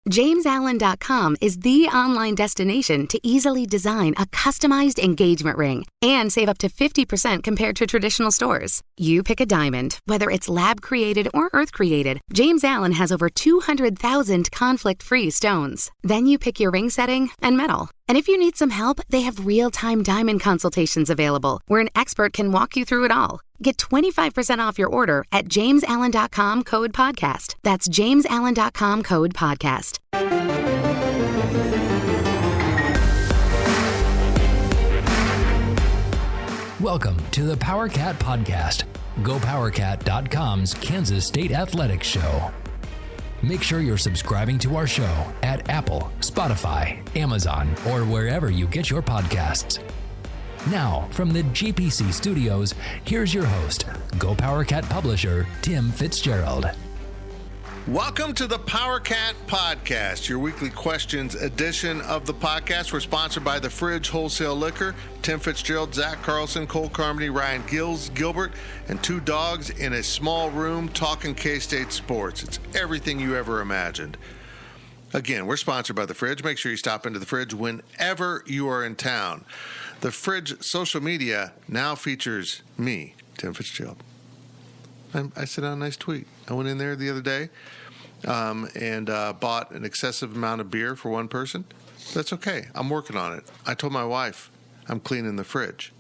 JamesAllen.com is the online destination to easily design a customized engagement ring and save up to 50% compared to traditional stores. You pick a diamond, whether it's lab-created or earth-created, James Allen has over 200,000 conflict-free stones. Then you pick your ring setting and metal. And if you need some help, they have real-time diamond consultations available, where an expert can walk you through it all. Get 25% off your order at JamesAllen.com code podcast. That's JamesAllen.com code podcast. Welcome to the PowerCat Podcast, GoPowerCat.com's Kansas State Athletics Show. Make sure you're subscribing to our show at Apple, Spotify, Amazon, or wherever you get your podcasts. Now, from the GPC studios, here's your host, GoPowerCat publisher, Tim Fitzgerald. Welcome to the PowerCat Podcast, your weekly questions edition of the podcast. We're sponsored by The Fridge Wholesale Liquor. Tim Fitzgerald, Zach Carlson, Cole Carmody, Ryan Gilbert, and two dogs in a small room talking K-State sports. It's everything you ever imagined. Again, we're sponsored by The Fridge. Make sure you stop into The Fridge whenever you are in town. The Fridge social media now features me, Tim Fitzgerald. I sent out a nice tweet. I went in there the other day and bought an excessive amount of beer for one person. That's okay. I'm working on it. I told my wife I'm cleaning the fridge.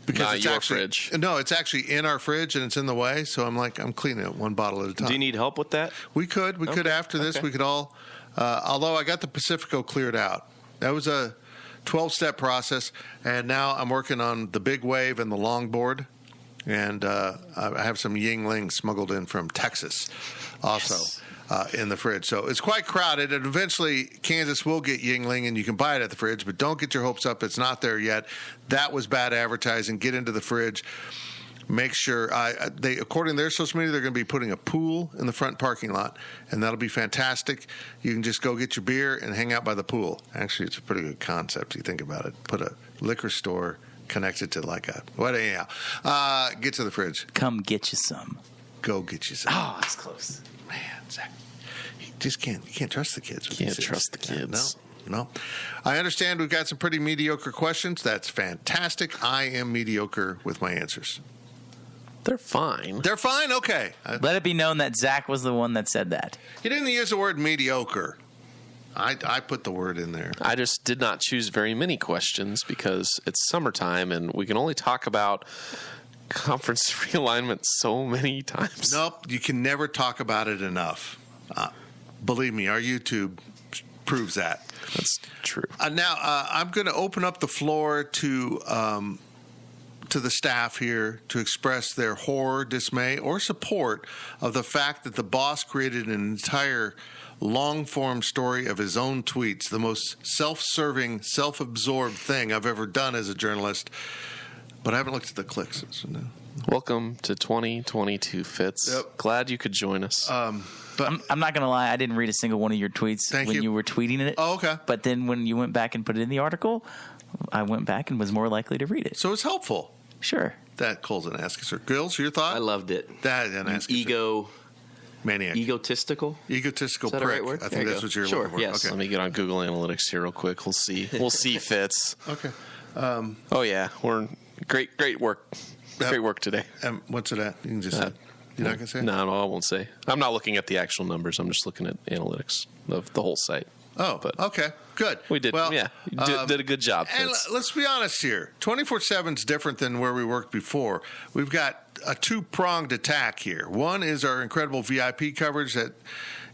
Because not it's your actually, fridge. No, it's actually in our fridge and it's in the way. So I'm cleaning it one bottle at a time. Do you need help with that? We could after this. Okay. We could all, although I got the Pacifico cleared out. That was a 12-step process. And now I'm working on the big wave and the longboard. And I have some Yingling smuggled in from Texas also in the fridge. So it's quite crowded. And eventually Kansas will get Yingling, and you can buy it at the fridge. But don't get your hopes up. It's not there yet. That was bad advertising. Get into the fridge. Make sure they, according to their social media, they're going to be putting a pool in the front parking lot, and that'll be fantastic. You can just go get your beer and hang out by the pool. Actually, it's a pretty good concept. You think about it. Put a liquor store connected to anyhow. Get to the fridge. Come get you some. Go get you some. Oh, that's close. Man, Zach, you can't trust the kids. Can't trust the kids. No. I understand we've got some pretty mediocre questions. That's fantastic. I am mediocre with my answers. They're fine. They're fine? Okay. Let it be known that Zach was the one that said that. He didn't use the word mediocre. I put the word in there. I just did not choose very many questions because it's summertime and we can only talk about conference realignment so many times. Nope, you can never talk about it enough. Believe me, our YouTube proves that. That's true. Now, I'm going to open up the floor to the staff here to express their horror, dismay, or support of the fact that the boss created an entire long-form story of his own tweets, the most self-serving, self-absorbed thing I've ever done as a journalist. But I haven't looked at the clicks. So no. Welcome to 2022, Fitz. Yep. Glad you could join us. But I'm not going to lie. I didn't read a single one of your tweets when you were tweeting it. Oh, okay. But then when you went back and put it in the article, I went back and was more likely to read it. So it's helpful. Sure. That Cole's an ask sir. Gills, your thought? I loved it. That an ask maniac. Egotistical Egotistical Is that prick. a right word? I think that's what you're looking for. Yes. Okay. Let me get on Google Analytics here real quick. We'll see. We'll see, Fitz. Okay. Oh, yeah. We're great work. Great work today. What's it at? You can just say. You're not going to say it? No, I won't say. I'm not looking at the actual numbers. I'm just looking at analytics of the whole site. Oh, but okay. Good. We did. Well, yeah. Did a good job, And Fitz. let's be honest here. 24/7 is different than where we worked before. We've got a two-pronged attack here. One is our incredible VIP coverage that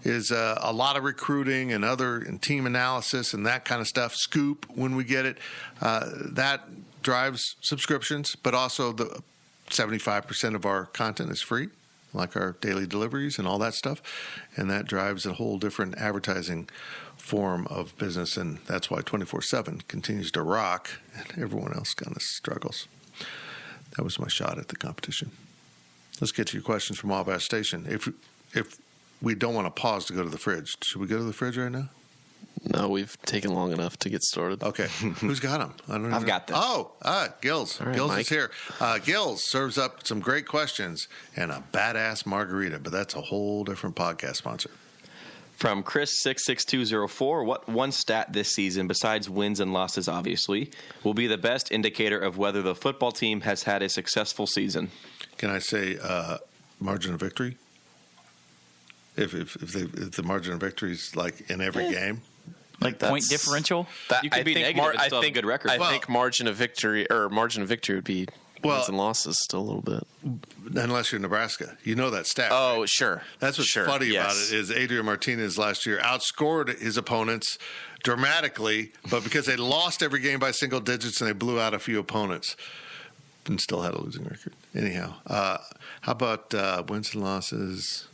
is a lot of recruiting and team analysis and that kind of stuff. Scoop when we get it. That drives subscriptions, but also the 75% of our content is free, like our daily deliveries and all that stuff. And that drives a whole different advertising form of business, and that's why 24/7 continues to rock, and everyone else kind of struggles. That was my shot at the competition. Let's get to your questions from Wabash Station. If we don't want to pause to go to the fridge, should we go to the fridge right now? No, we've taken long enough to get started. Okay. Who's got them? I've got them. Oh, Gills. All right, Gills Mike. is here. Gills serves up some great questions and a badass margarita, but that's a whole different podcast sponsor. From Chris66204, what one stat this season, besides wins and losses obviously, will be the best indicator of whether the football team has had a successful season? Can I say margin of victory? If the margin of victory is like in every game? Like point differential? You could be negative and still have a good record. I think margin of victory would be wins and losses still a little bit. Unless you're Nebraska. You know that stat. Oh, right? sure. That's what's funny about it is Adrian Martinez last year outscored his opponents dramatically, but because they lost every game by single digits and they blew out a few opponents and still had a losing record. Anyhow, how about wins and losses?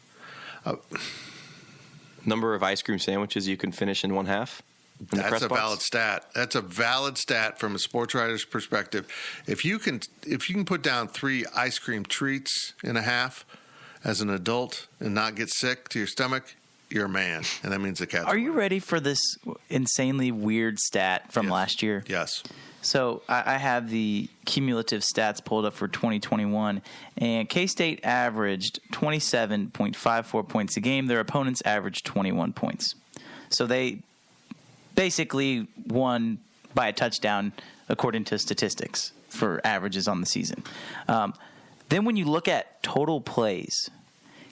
Number of ice cream sandwiches you can finish in one half? That's a valid stat. That's a valid stat from a sports writer's perspective. If you can put down 3 ice cream treats in a half as an adult and not get sick to your stomach, you're a man, and that means the Cats. Are you ready for this insanely weird stat from last year? Yes. So I have the cumulative stats pulled up for 2021, and K-State averaged 27.54 points a game. Their opponents averaged 21 points. So they basically won by a touchdown according to statistics for averages on the season. Then when you look at total plays,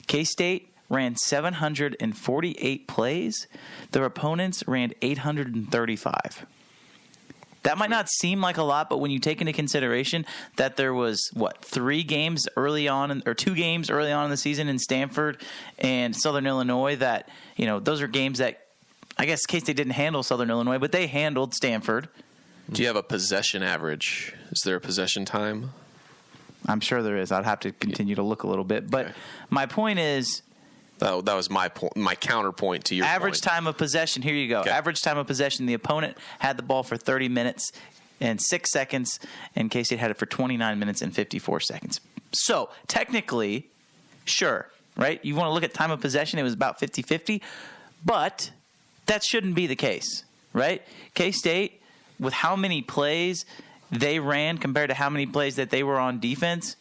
K-State ran 748 plays. Their opponents ran 835. That might not seem like a lot, but when you take into consideration that there was, 2 games early on in the season in Stanford and Southern Illinois that, those are games that I guess K-State didn't handle Southern Illinois, but they handled Stanford. Do you have a possession average? Is there a possession time? I'm sure there is. I'd have to continue to look a little bit. But my point is... That was my point. My counterpoint to your average point. time of possession. Here you go. Okay. Average time of possession. The opponent had the ball for 30 minutes and 6 seconds, and K-State had it for 29 minutes and 54 seconds. So, technically, sure, right? You want to look at time of possession, it was about 50-50, but that shouldn't be the case, right? K-State, with how many plays they ran compared to how many plays that they were on defense,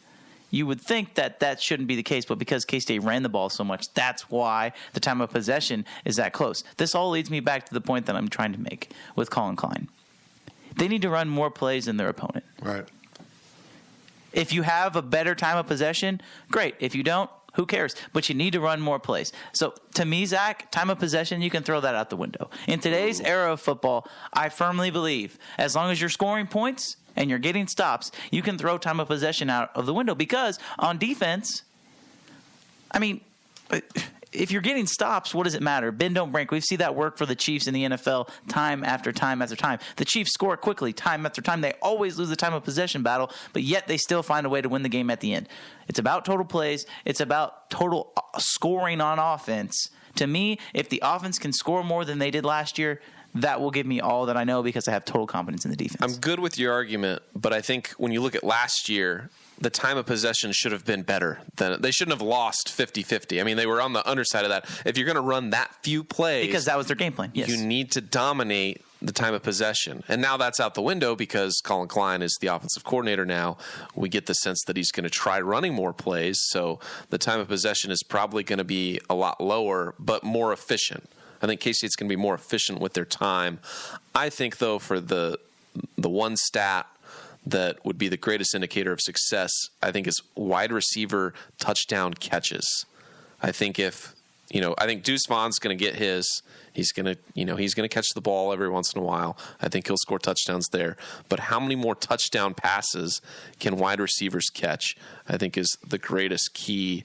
you would think that shouldn't be the case, but because K-State ran the ball so much, that's why the time of possession is that close. This all leads me back to the point that I'm trying to make with Colin Klein. They need to run more plays than their opponent. Right. If you have a better time of possession, great. If you don't, who cares? But you need to run more plays. So, to me, Zach, time of possession, you can throw that out the window. In today's era of football, I firmly believe as long as you're scoring points and you're getting stops, you can throw time of possession out of the window because on defense, I mean, if you're getting stops, what does it matter? Bend, don't break. We see that work for the Chiefs in the NFL time after time after time. The Chiefs score quickly time after time. They always lose the time of possession battle, but yet they still find a way to win the game at the end. It's about total plays. It's about total scoring on offense. To me, if the offense can score more than they did last year, that will give me all that I know because I have total confidence in the defense. I'm good with your argument, but I think when you look at last year, the time of possession should have been better. They shouldn't have lost 50-50. I mean, they were on the underside of that. If you're going to run that few plays... Because that was their game plan, yes. You need to dominate the time of possession. And now that's out the window because Colin Klein is the offensive coordinator now. We get the sense that he's going to try running more plays, so the time of possession is probably going to be a lot lower, but more efficient. I think K-State's going to be more efficient with their time. I think, though, for the one stat that would be the greatest indicator of success, I think, is wide receiver touchdown catches. I think I think Deuce Vaughn's going to get his. He's going to catch the ball every once in a while. I think he'll score touchdowns there. But how many more touchdown passes can wide receivers catch? I think is the greatest key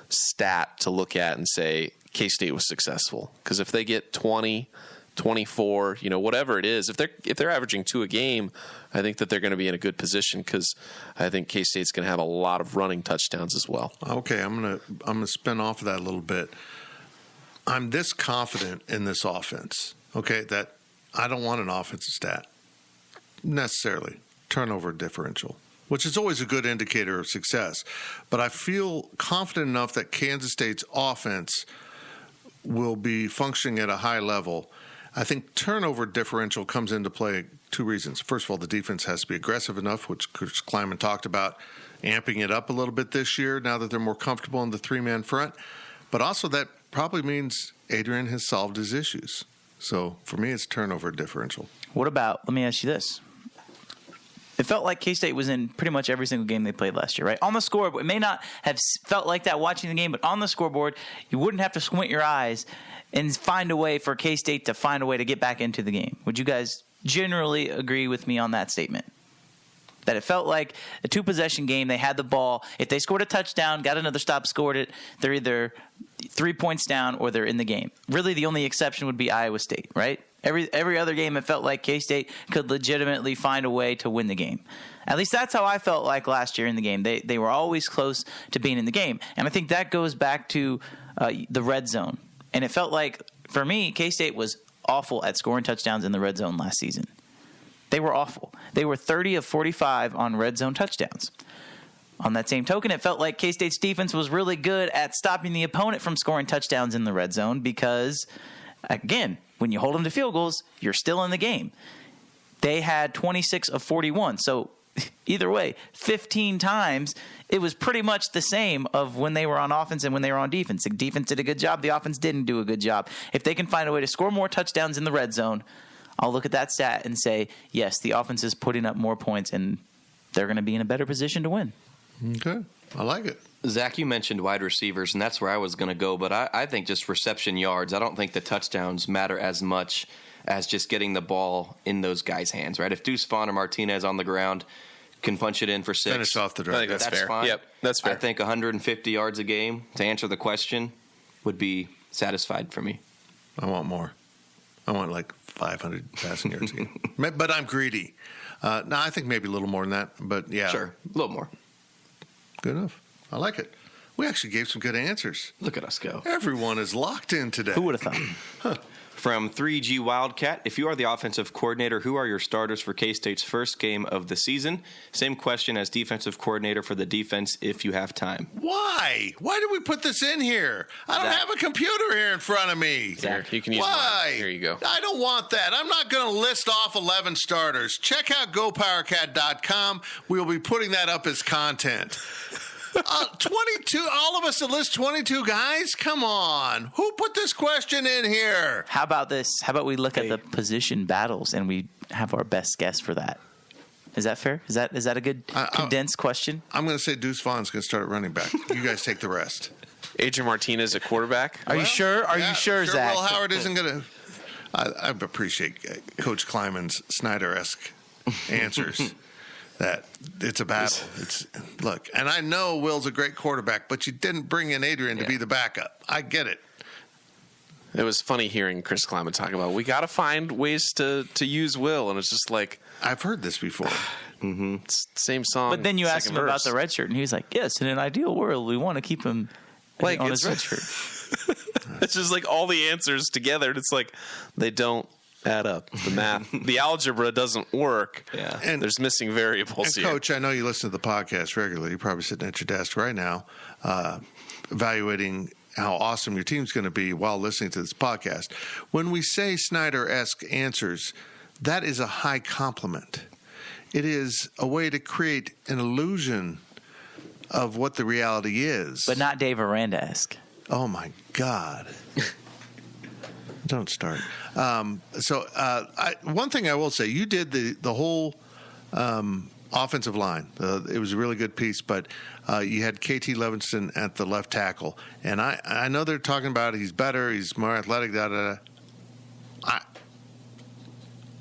stat to look at and say K-State was successful. Because if they get 20, 24, whatever it is, if they're averaging 2 a game, I think that they're going to be in a good position because I think K-State's going to have a lot of running touchdowns as well. Okay, I'm gonna spin off of that a little bit. I'm this confident in this offense, okay, that I don't want an offensive stat necessarily, turnover differential, which is always a good indicator of success. But I feel confident enough that Kansas State's offense will be functioning at a high level. I think turnover differential comes into play 2 reasons. First of all, the defense has to be aggressive enough, which Chris Kleiman talked about, amping it up a little bit this year now that they're more comfortable in the 3-man front. But also that probably means Adrian has solved his issues. So for me, it's turnover differential. What about, let me ask you this. It felt like K-State was in pretty much every single game they played last year, right? On the scoreboard, it may not have felt like that watching the game, but on the scoreboard, you wouldn't have to squint your eyes and find a way for K-State to find a way to get back into the game. Would you guys generally agree with me on that statement? That it felt like a two-possession game. They had the ball. If they scored a touchdown, got another stop, scored it, they're either 3 points down or they're in the game. Really, the only exception would be Iowa State, right? Every other game, it felt like K-State could legitimately find a way to win the game. At least that's how I felt like last year in the game. They were always close to being in the game. And I think that goes back to the red zone. And it felt like, for me, K-State was awful at scoring touchdowns in the red zone last season. They were awful. They were 30 of 45 on red zone touchdowns. On that same token, it felt like K-State's defense was really good at stopping the opponent from scoring touchdowns in the red zone because, again, when you hold them to field goals, you're still in the game. They had 26 of 41. So either way, 15 times, it was pretty much the same of when they were on offense and when they were on defense. The defense did a good job. The offense didn't do a good job. If they can find a way to score more touchdowns in the red zone, I'll look at that stat and say, yes, the offense is putting up more points and they're going to be in a better position to win. Okay. I like it. Zach, you mentioned wide receivers, and that's where I was going to go, but I think just reception yards. I don't think the touchdowns matter as much as just getting the ball in those guys' hands, right? If Deuce Vaughn or Martinez on the ground can punch it in for 6. Finish off the drive. I think that's fair. Fine. Yep, that's fair. I think 150 yards a game, to answer the question, would be satisfied for me. I want more. I want like 500 passing yards a game. But I'm greedy. No, I think maybe a little more than that, but yeah. Sure, a little more. Good enough. I like it. We actually gave some good answers. Look at us go. Everyone is locked in today. Who would have thought? From 3G Wildcat, if you are the offensive coordinator, who are your starters for K-State's first game of the season? Same question as defensive coordinator for the defense if you have time. Why? Why did we put this in here? I don't have a computer here in front of me. Here, you can use Why? mine. Here you go. I don't want that. I'm not going to list off 11 starters. Check out GoPowerCat.com. We'll be putting that up as content. 22, all of us to list 22 guys? Come on. Who put this question in here? How about this? How about we look at the position battles and we have our best guess for that? Is that fair? Is that a good condensed question? I'm going to say Deuce Vaughn's going to start at running back. You guys take the rest. Adrian Martinez at quarterback. Are you sure? Are you sure, Zach? Will Howard isn't going to. I appreciate Coach Kleiman's Snyder-esque answers. That it's a battle. Look, and I know Will's a great quarterback, but you didn't bring in Adrian to be the backup. I get it. It was funny hearing Chris Kleiman talk about we got to find ways to use Will, and it's just like I've heard this before. It's the same song. But then you asked him second about verse. the red shirt, and he was like, "Yes, in an ideal world, we want to keep him Like, on his red it's- shirt." It's just like all the answers together, and it's like they don't add up. The math, the algebra doesn't work. Yeah. And- there's missing variables And here. Coach, I know you listen to the podcast regularly. You're probably sitting at your desk right now, evaluating how awesome your team's going to be while listening to this podcast. When we say Snyder-esque answers, that is a high compliment. It is a way to create an illusion of what the reality is. But not Dave Aranda-esque. Oh, my God. Don't start. One thing I will say, you did the whole offensive line. It was a really good piece, but you had KT Levinston at the left tackle. And I know they're talking about he's better, he's more athletic, da-da-da.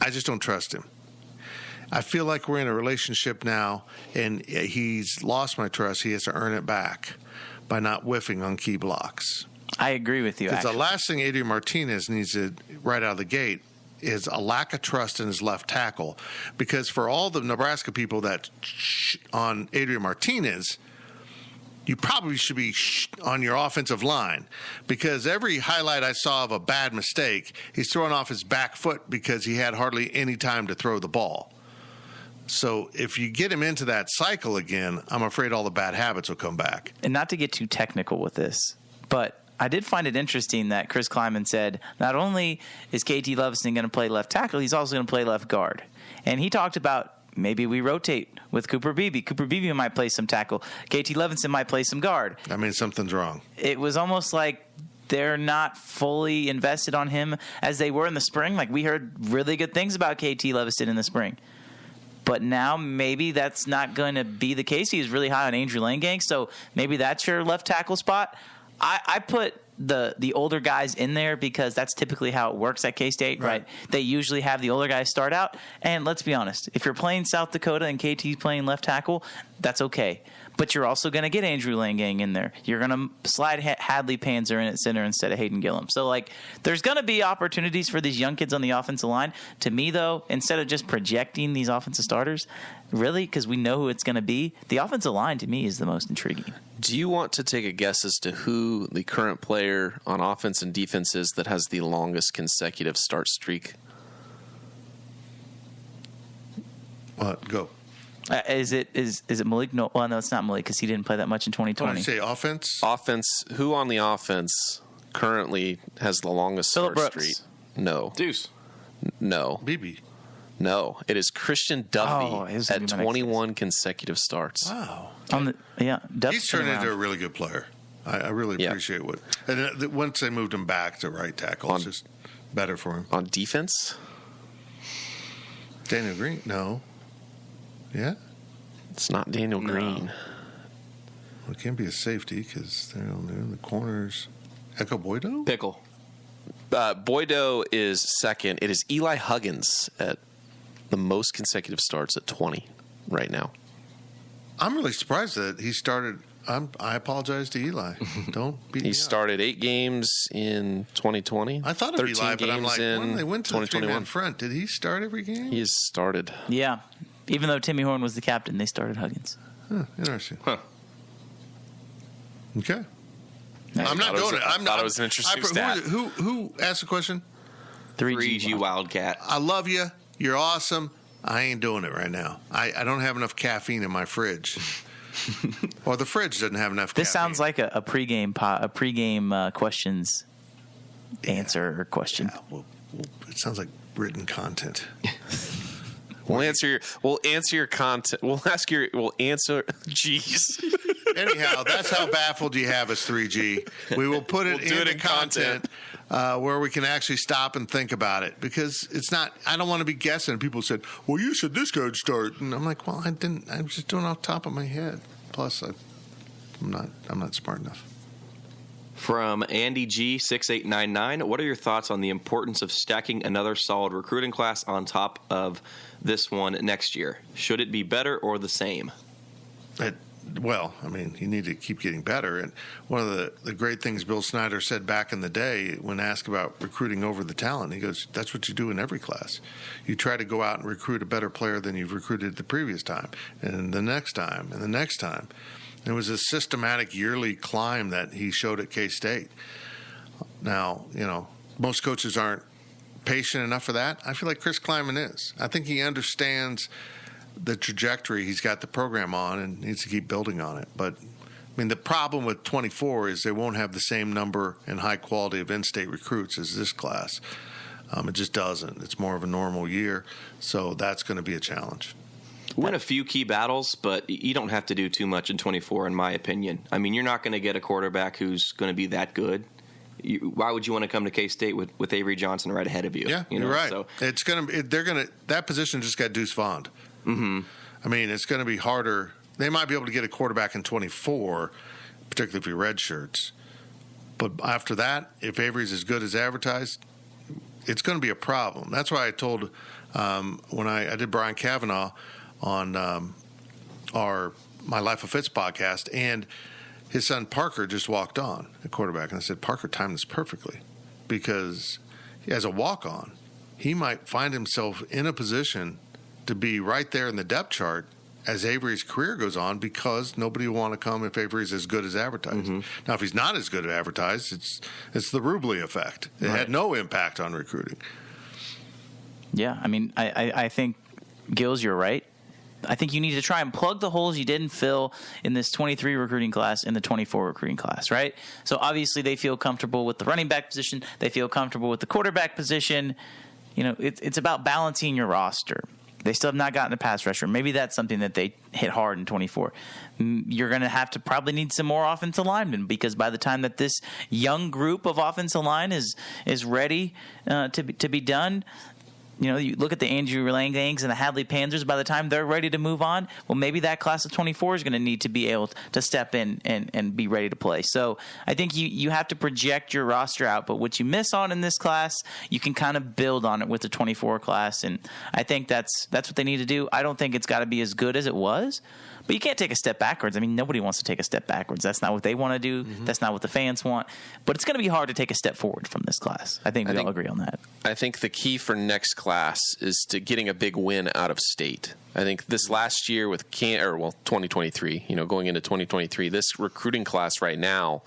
I just don't trust him. I feel like we're in a relationship now, and he's lost my trust. He has to earn it back by not whiffing on key blocks. I agree with you, Because the actually. last thing Adrian Martinez needs to, right out of the gate, is a lack of trust in his left tackle. Because for all the Nebraska people that on Adrian Martinez, you probably should be on your offensive line. Because every highlight I saw of a bad mistake, he's throwing off his back foot because he had hardly any time to throw the ball. So if you get him into that cycle again, I'm afraid all the bad habits will come back. And not to get too technical with this, but I did find it interesting that Chris Kleiman said not only is KT Levinston going to play left tackle, he's also going to play left guard. And he talked about maybe we rotate with Cooper Beebe. Cooper Beebe might play some tackle. KT Levinston might play some guard. I mean, something's wrong. It was almost like they're not fully invested on him as they were in the spring. Like, we heard really good things about KT Leviston in the spring. But now maybe that's not going to be the case. He's really high on Andrew Langang, so maybe that's your left tackle spot. I put the older guys in there because that's typically how it works at K-State, right? They usually have the older guys start out. And let's be honest, if you're playing South Dakota and KT's playing left tackle, that's okay. But you're also going to get Andrew Langang in there. You're going to slide Hadley Panzer in at center instead of Hayden Gillum. So, like, there's going to be opportunities for these young kids on the offensive line. To me, though, instead of just projecting these offensive starters, really, because we know who it's going to be, the offensive line, to me, is the most intriguing. Do you want to take a guess as to who the current player on offense and defense is that has the longest consecutive start streak? Go. Is it Malik? No, well, no, it's not Malik because he didn't play that much in 2020. What did you say, offense? Offense. Who on the offense currently has the longest Phillip start Brooks. streak? No. Deuce. No. BB. No. It is Christian Duffy at 21 consecutive starts. Wow. Duffy's He's turned into a really good player. I really appreciate what. And once they moved him back to right tackle, it's just better for him. On defense? Daniel Green? No. Yeah? It's not Daniel Green. Well, it can't be a safety because they're in the corners. Echo Boydo? Pickle. Boydo is second. It is Eli Huggins at the most consecutive starts at 20 right now. I'm really surprised that he started. I apologize to Eli. Don't beat me He up. started 8 games in 2020. I thought of 13 Eli, but I'm like, when they went to the 2021. three-man front, did he start every game? He has started. Yeah. Even though Timmy Horn was the captain, they started Huggins. Huh, interesting. Huh. Okay. I'm not doing it. I thought it was an interesting stat. Who asked the question? 3G Wildcat. I love you. You're awesome. I ain't doing it right now. I don't have enough caffeine in my fridge. Or the fridge doesn't have enough This caffeine. sounds like a pregame questions answer or question. Yeah, well, it sounds like written content. We'll answer your content. We'll answer. Jeez. Anyhow, that's how baffled you have us, 3G. We will put it into content where we can actually stop and think about it, because it's not. I don't want to be guessing. People said, "Well, you said this guy would start," and I'm like, "Well, I didn't. I was just doing it off the top of my head. Plus, I'm not smart enough." From Andy G 6899, what are your thoughts on the importance of stacking another solid recruiting class on top of this one next year? Should it be better or the same? Well, I mean, you need to keep getting better. And one of the great things Bill Snyder said back in the day when asked about recruiting over the talent, he goes, that's what you do in every class. You try to go out and recruit a better player than you've recruited the previous time, and the next time, and the next time. It was a systematic yearly climb that he showed at K-State. Now, most coaches aren't patient enough for that. I feel like Chris Kleiman is. I think he understands the trajectory he's got the program on and needs to keep building on it. But, I mean, the problem with 24 is they won't have the same number and high quality of in-state recruits as this class. It just doesn't. It's more of a normal year, so that's going to be a challenge. Win a few key battles, but you don't have to do too much in 24, in my opinion. I mean, you're not going to get a quarterback who's going to be that good. Why would you want to come to K-State with Avery Johnson right ahead of you? Yeah, you're right. So it's going to. That position just got Deuce Vaughn. Mm-hmm. I mean, it's going to be harder. They might be able to get a quarterback in 24, particularly if he redshirts. But after that, if Avery's as good as advertised, it's going to be a problem. That's why I told when I did Brian Cavanaugh on my Life of Fitz podcast, and his son Parker just walked on at quarterback, and I said, Parker timed this perfectly, because as a walk-on, he might find himself in a position to be right there in the depth chart as Avery's career goes on, because nobody will want to come if Avery's as good as advertised. Mm-hmm. Now, if he's not as good as advertised, it's the Rubley effect. It had no impact on recruiting. Yeah, I mean, I think, Gills, you're right. I think you need to try and plug the holes you didn't fill in this 23 recruiting class in the 24 recruiting class, right? So obviously they feel comfortable with the running back position. They feel comfortable with the quarterback position. It's about balancing your roster. They still have not gotten a pass rusher. Maybe that's something that they hit hard in 24. You're going to have to probably need some more offensive linemen, because by the time that this young group of offensive line is ready to be done, you look at the Andrew Langangs and the Hadley Panzers. By the time they're ready to move on, well, maybe that class of 24 is going to need to be able to step in and be ready to play. So I think you have to project your roster out, but what you miss on in this class, you can kind of build on it with the 24 class, and I think that's what they need to do. I don't think it's got to be as good as it was, but you can't take a step backwards. I mean, nobody wants to take a step backwards. That's not what they want to do. Mm-hmm. That's not what the fans want. But it's going to be hard to take a step forward from this class. I think we all agree on that. I think the key for next class is to getting a big win out of state. I think this last year with 2023, going into 2023, this recruiting class right now,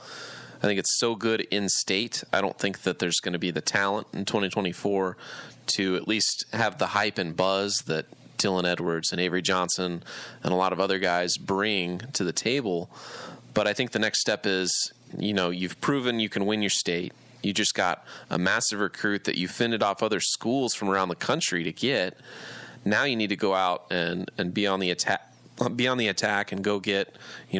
I think it's so good in state. I don't think that there's going to be the talent in 2024 to at least have the hype and buzz that Dylan Edwards and Avery Johnson and a lot of other guys bring to the table. But I think the next step is, you've proven you can win your state. You just got a massive recruit that you fended off other schools from around the country to get. Now you need to go out and be on the attack and go get,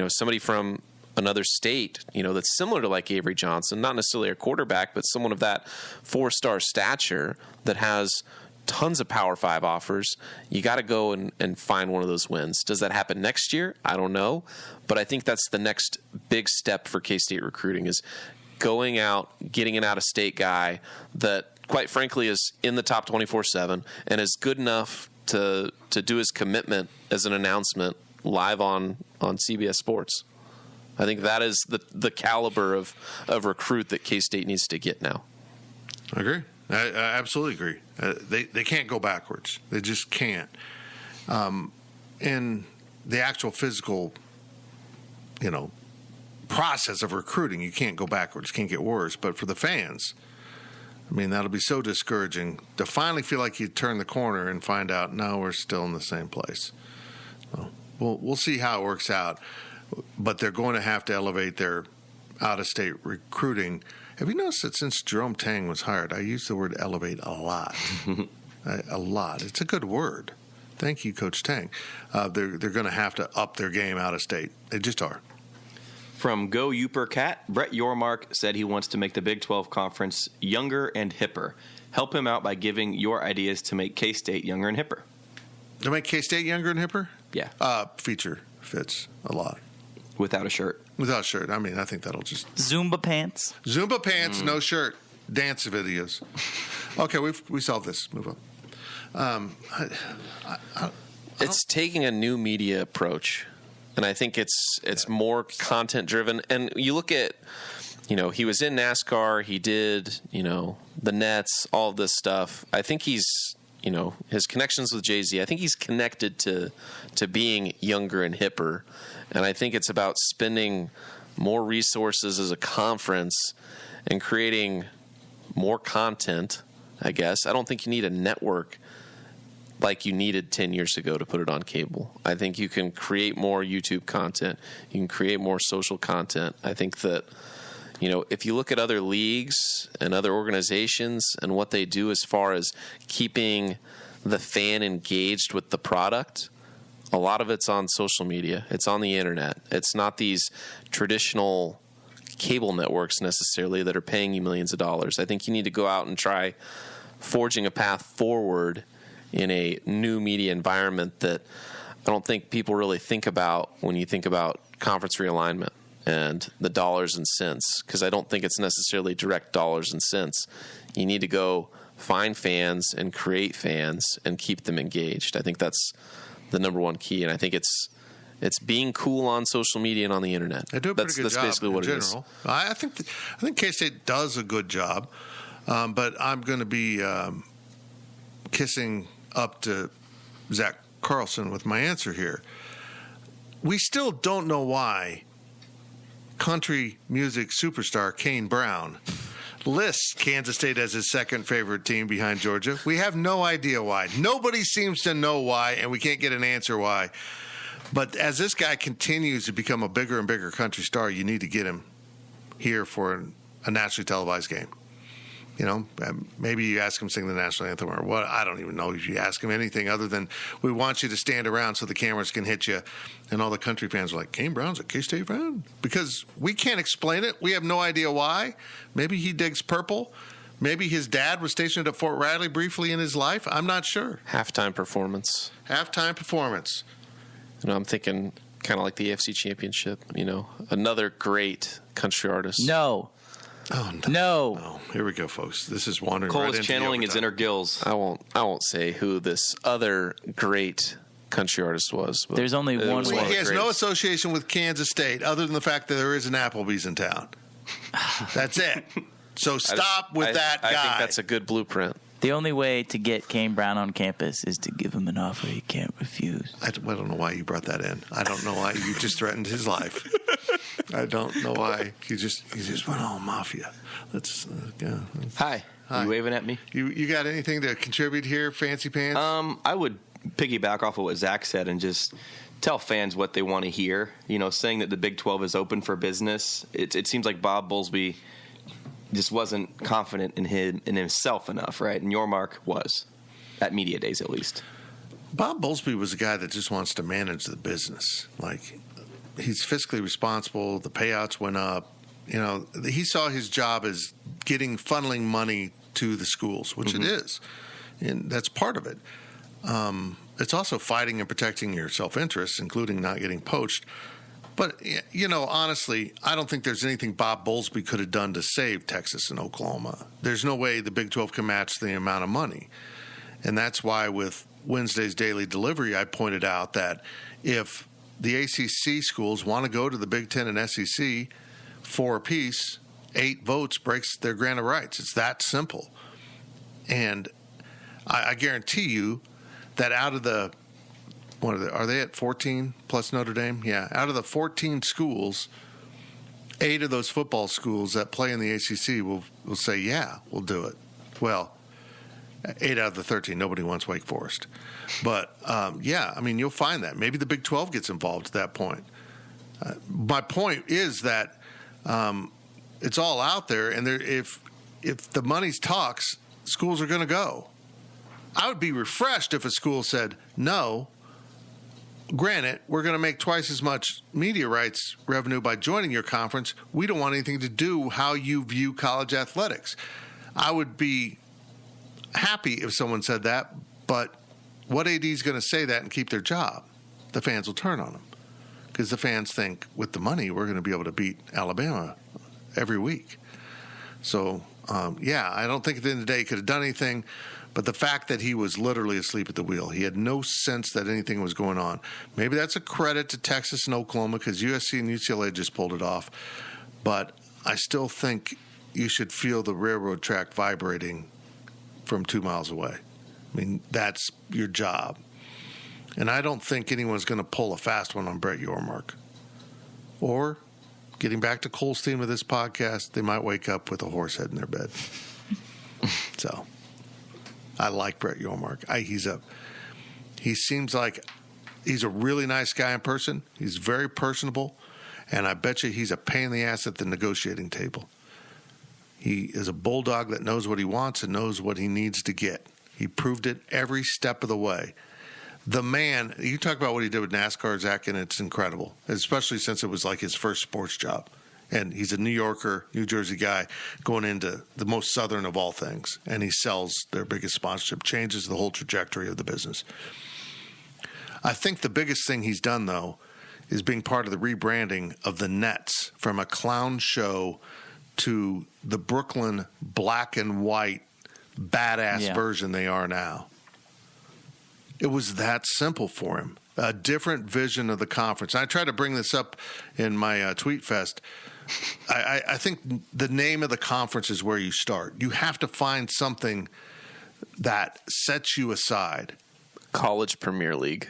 somebody from another state, that's similar to like Avery Johnson, not necessarily a quarterback, but someone of that 4-star stature that has tons of Power 5 offers. You got to go and find one of those wins. Does that happen next year? I don't know. But I think that's the next big step for K-State recruiting, is going out, getting an out-of-state guy that, quite frankly, is in the top 24/7 and is good enough to do his commitment as an announcement live on CBS Sports. I think that is the caliber of recruit that K-State needs to get now. I agree. I absolutely agree. They can't go backwards. They just can't. In the actual physical, process of recruiting, you can't go backwards. Can't get worse. But for the fans, I mean, that'll be so discouraging to finally feel like you turn the corner and find out, no, we're still in the same place. So we'll see how it works out. But they're going to have to elevate their out-of-state recruiting. Have you noticed that since Jerome Tang was hired, I use the word elevate a lot. A lot. It's a good word. Thank you, Coach Tang. They're going to have to up their game out of state. They just are. From Go Uper Cat, Brett Yormark said he wants to make the Big 12 Conference younger and hipper. Help him out by giving your ideas to make K-State younger and hipper. To make K-State younger and hipper? Yeah. Feature fits a lot. Without a shirt. Without a shirt. I mean, I think that'll just... Zumba pants, no shirt. Dance videos. Okay, we solved this. Move on. It's taking a new media approach, and I think it's more content driven. And you look at, he was in NASCAR, he did, the Nets, all of this stuff. I think he's, his connections with Jay-Z, I think he's connected to being younger and hipper. And I think it's about spending more resources as a conference and creating more content, I guess. I don't think you need a network like you needed 10 years ago to put it on cable. I think you can create more YouTube content. You can create more social content. I think that, if you look at other leagues and other organizations and what they do as far as keeping the fan engaged with the product, a lot of it's on social media. It's on the internet. It's not these traditional cable networks necessarily that are paying you millions of dollars. I think you need to go out and try forging a path forward in a new media environment that I don't think people really think about when you think about conference realignment and the dollars and cents, because I don't think it's necessarily direct dollars and cents. You need to go find fans and create fans and keep them engaged. I think that's the number one key, and I think it's being cool on social media and on the internet. They do a pretty good job basically what in it general. I think K-State does a good job, but I'm going to be kissing up to Zach Carlson with my answer here. We still don't know why country music superstar Kane Brown lists Kansas State as his second favorite team behind Georgia. We have no idea why. Nobody seems to know why, and we can't get an answer why. But as this guy continues to become a bigger and bigger country star, you need to get him here for a nationally televised game. Maybe you ask him to sing the national anthem or what. I don't even know if you ask him anything other than we want you to stand around so the cameras can hit you. And all the country fans are like, Kane Brown's a K-State fan? Because we can't explain it. We have no idea why. Maybe he digs purple. Maybe his dad was stationed at Fort Riley briefly in his life. I'm not sure. Halftime performance. I'm thinking kind of like the AFC Championship, another great country artist. No. Oh, no. Oh, here we go, folks. This is wandering Cole right is into channeling the his overtime. inner gills. I won't say who this other great country artist was. But There's only one way. He has no association with Kansas State other than the fact that there is an Applebee's in town. That's it. So stop with that guy. I think that's a good blueprint. The only way to get Kane Brown on campus is to give him an offer he can't refuse. I don't know why you brought that in. I don't know why you just threatened his life. I don't know why he just went all mafia. Let's Hi. You waving at me? You got anything to contribute here, Fancy Pants? I would piggyback off of what Zach said and just tell fans what they want to hear. Saying that the Big 12 is open for business. It seems like Bob Bowlesby just wasn't confident in himself enough, right? And Yormark was, at media days at least. Bob Bowlesby was a guy that just wants to manage the business. Like, he's fiscally responsible. The payouts went up. He saw his job as funneling money to the schools, which it is. And that's part of it. It's also fighting and protecting your self-interest, including not getting poached. But, honestly, I don't think there's anything Bob Bowlesby could have done to save Texas and Oklahoma. There's no way the Big 12 can match the amount of money. And that's why with Wednesday's Daily Delivery, I pointed out that if the ACC schools want to go to the Big 10 and SEC 4 apiece, 8 votes breaks their grant of rights. It's that simple. And I guarantee you that out of the are they at 14 plus Notre Dame? Yeah. Out of the 14 schools, 8 of those football schools that play in the ACC will say, yeah, we'll do it. Well, 8 out of the 13. Nobody wants Wake Forest. But, you'll find that. Maybe the Big 12 gets involved at that point. My point is that it's all out there, and if the money's talks, schools are going to go. I would be refreshed if a school said, no, granted, we're going to make twice as much media rights revenue by joining your conference. We don't want anything to do how you view college athletics. I would be happy if someone said that, but what AD is going to say that and keep their job? The fans will turn on them because the fans think with the money, we're going to be able to beat Alabama every week. So, I don't think at the end of the day he could have done anything. But the fact that he was literally asleep at the wheel, he had no sense that anything was going on. Maybe that's a credit to Texas and Oklahoma because USC and UCLA just pulled it off. But I still think you should feel the railroad track vibrating from 2 miles away. I mean, that's your job. And I don't think anyone's going to pull a fast one on Brett Yormark. Or, getting back to Cole's theme of this podcast, they might wake up with a horse head in their bed. So, I like Brett Yormark. He seems like he's a really nice guy in person. He's very personable. And I bet you he's a pain in the ass at the negotiating table. He is a bulldog that knows what he wants and knows what he needs to get. He proved it every step of the way. The man, you talk about what he did with NASCAR, Zach, and it's incredible, especially since it was like his first sports job. And he's a New Yorker, New Jersey guy going into the most southern of all things. And he sells their biggest sponsorship, changes the whole trajectory of the business. I think the biggest thing he's done, though, is being part of the rebranding of the Nets from a clown show to the Brooklyn black and white badass version they are now. It was that simple for him. A different vision of the conference. I try to bring this up in my tweet fest. I think the name of the conference is where you start. You have to find something that sets you aside. College Premier League.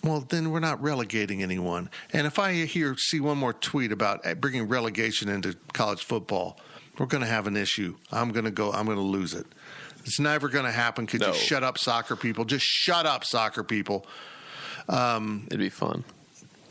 Well, then we're not relegating anyone. And if I see one more tweet about bringing relegation into college football, we're going to have an issue. I'm going to lose it. It's never going to happen. Could you shut up, soccer people? Just shut up, soccer people. It'd be fun.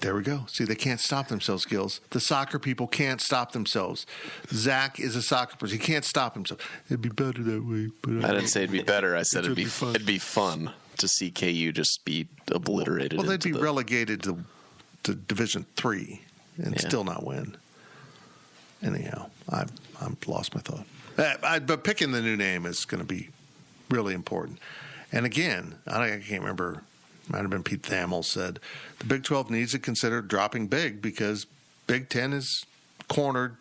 There we go. See, they can't stop themselves, Gills. The soccer people can't stop themselves. Zach is a soccer person. He can't stop himself. It'd be better that way. But I didn't say it'd be better. I said it'd be fun to see KU just be obliterated. Well, they'd be relegated to Division III and still not win. Anyhow, I've lost my thought. But picking the new name is going to be really important. And again, I can't remember. Might have been Pete Thamel said the Big 12 needs to consider dropping Big because Big 10 has cornered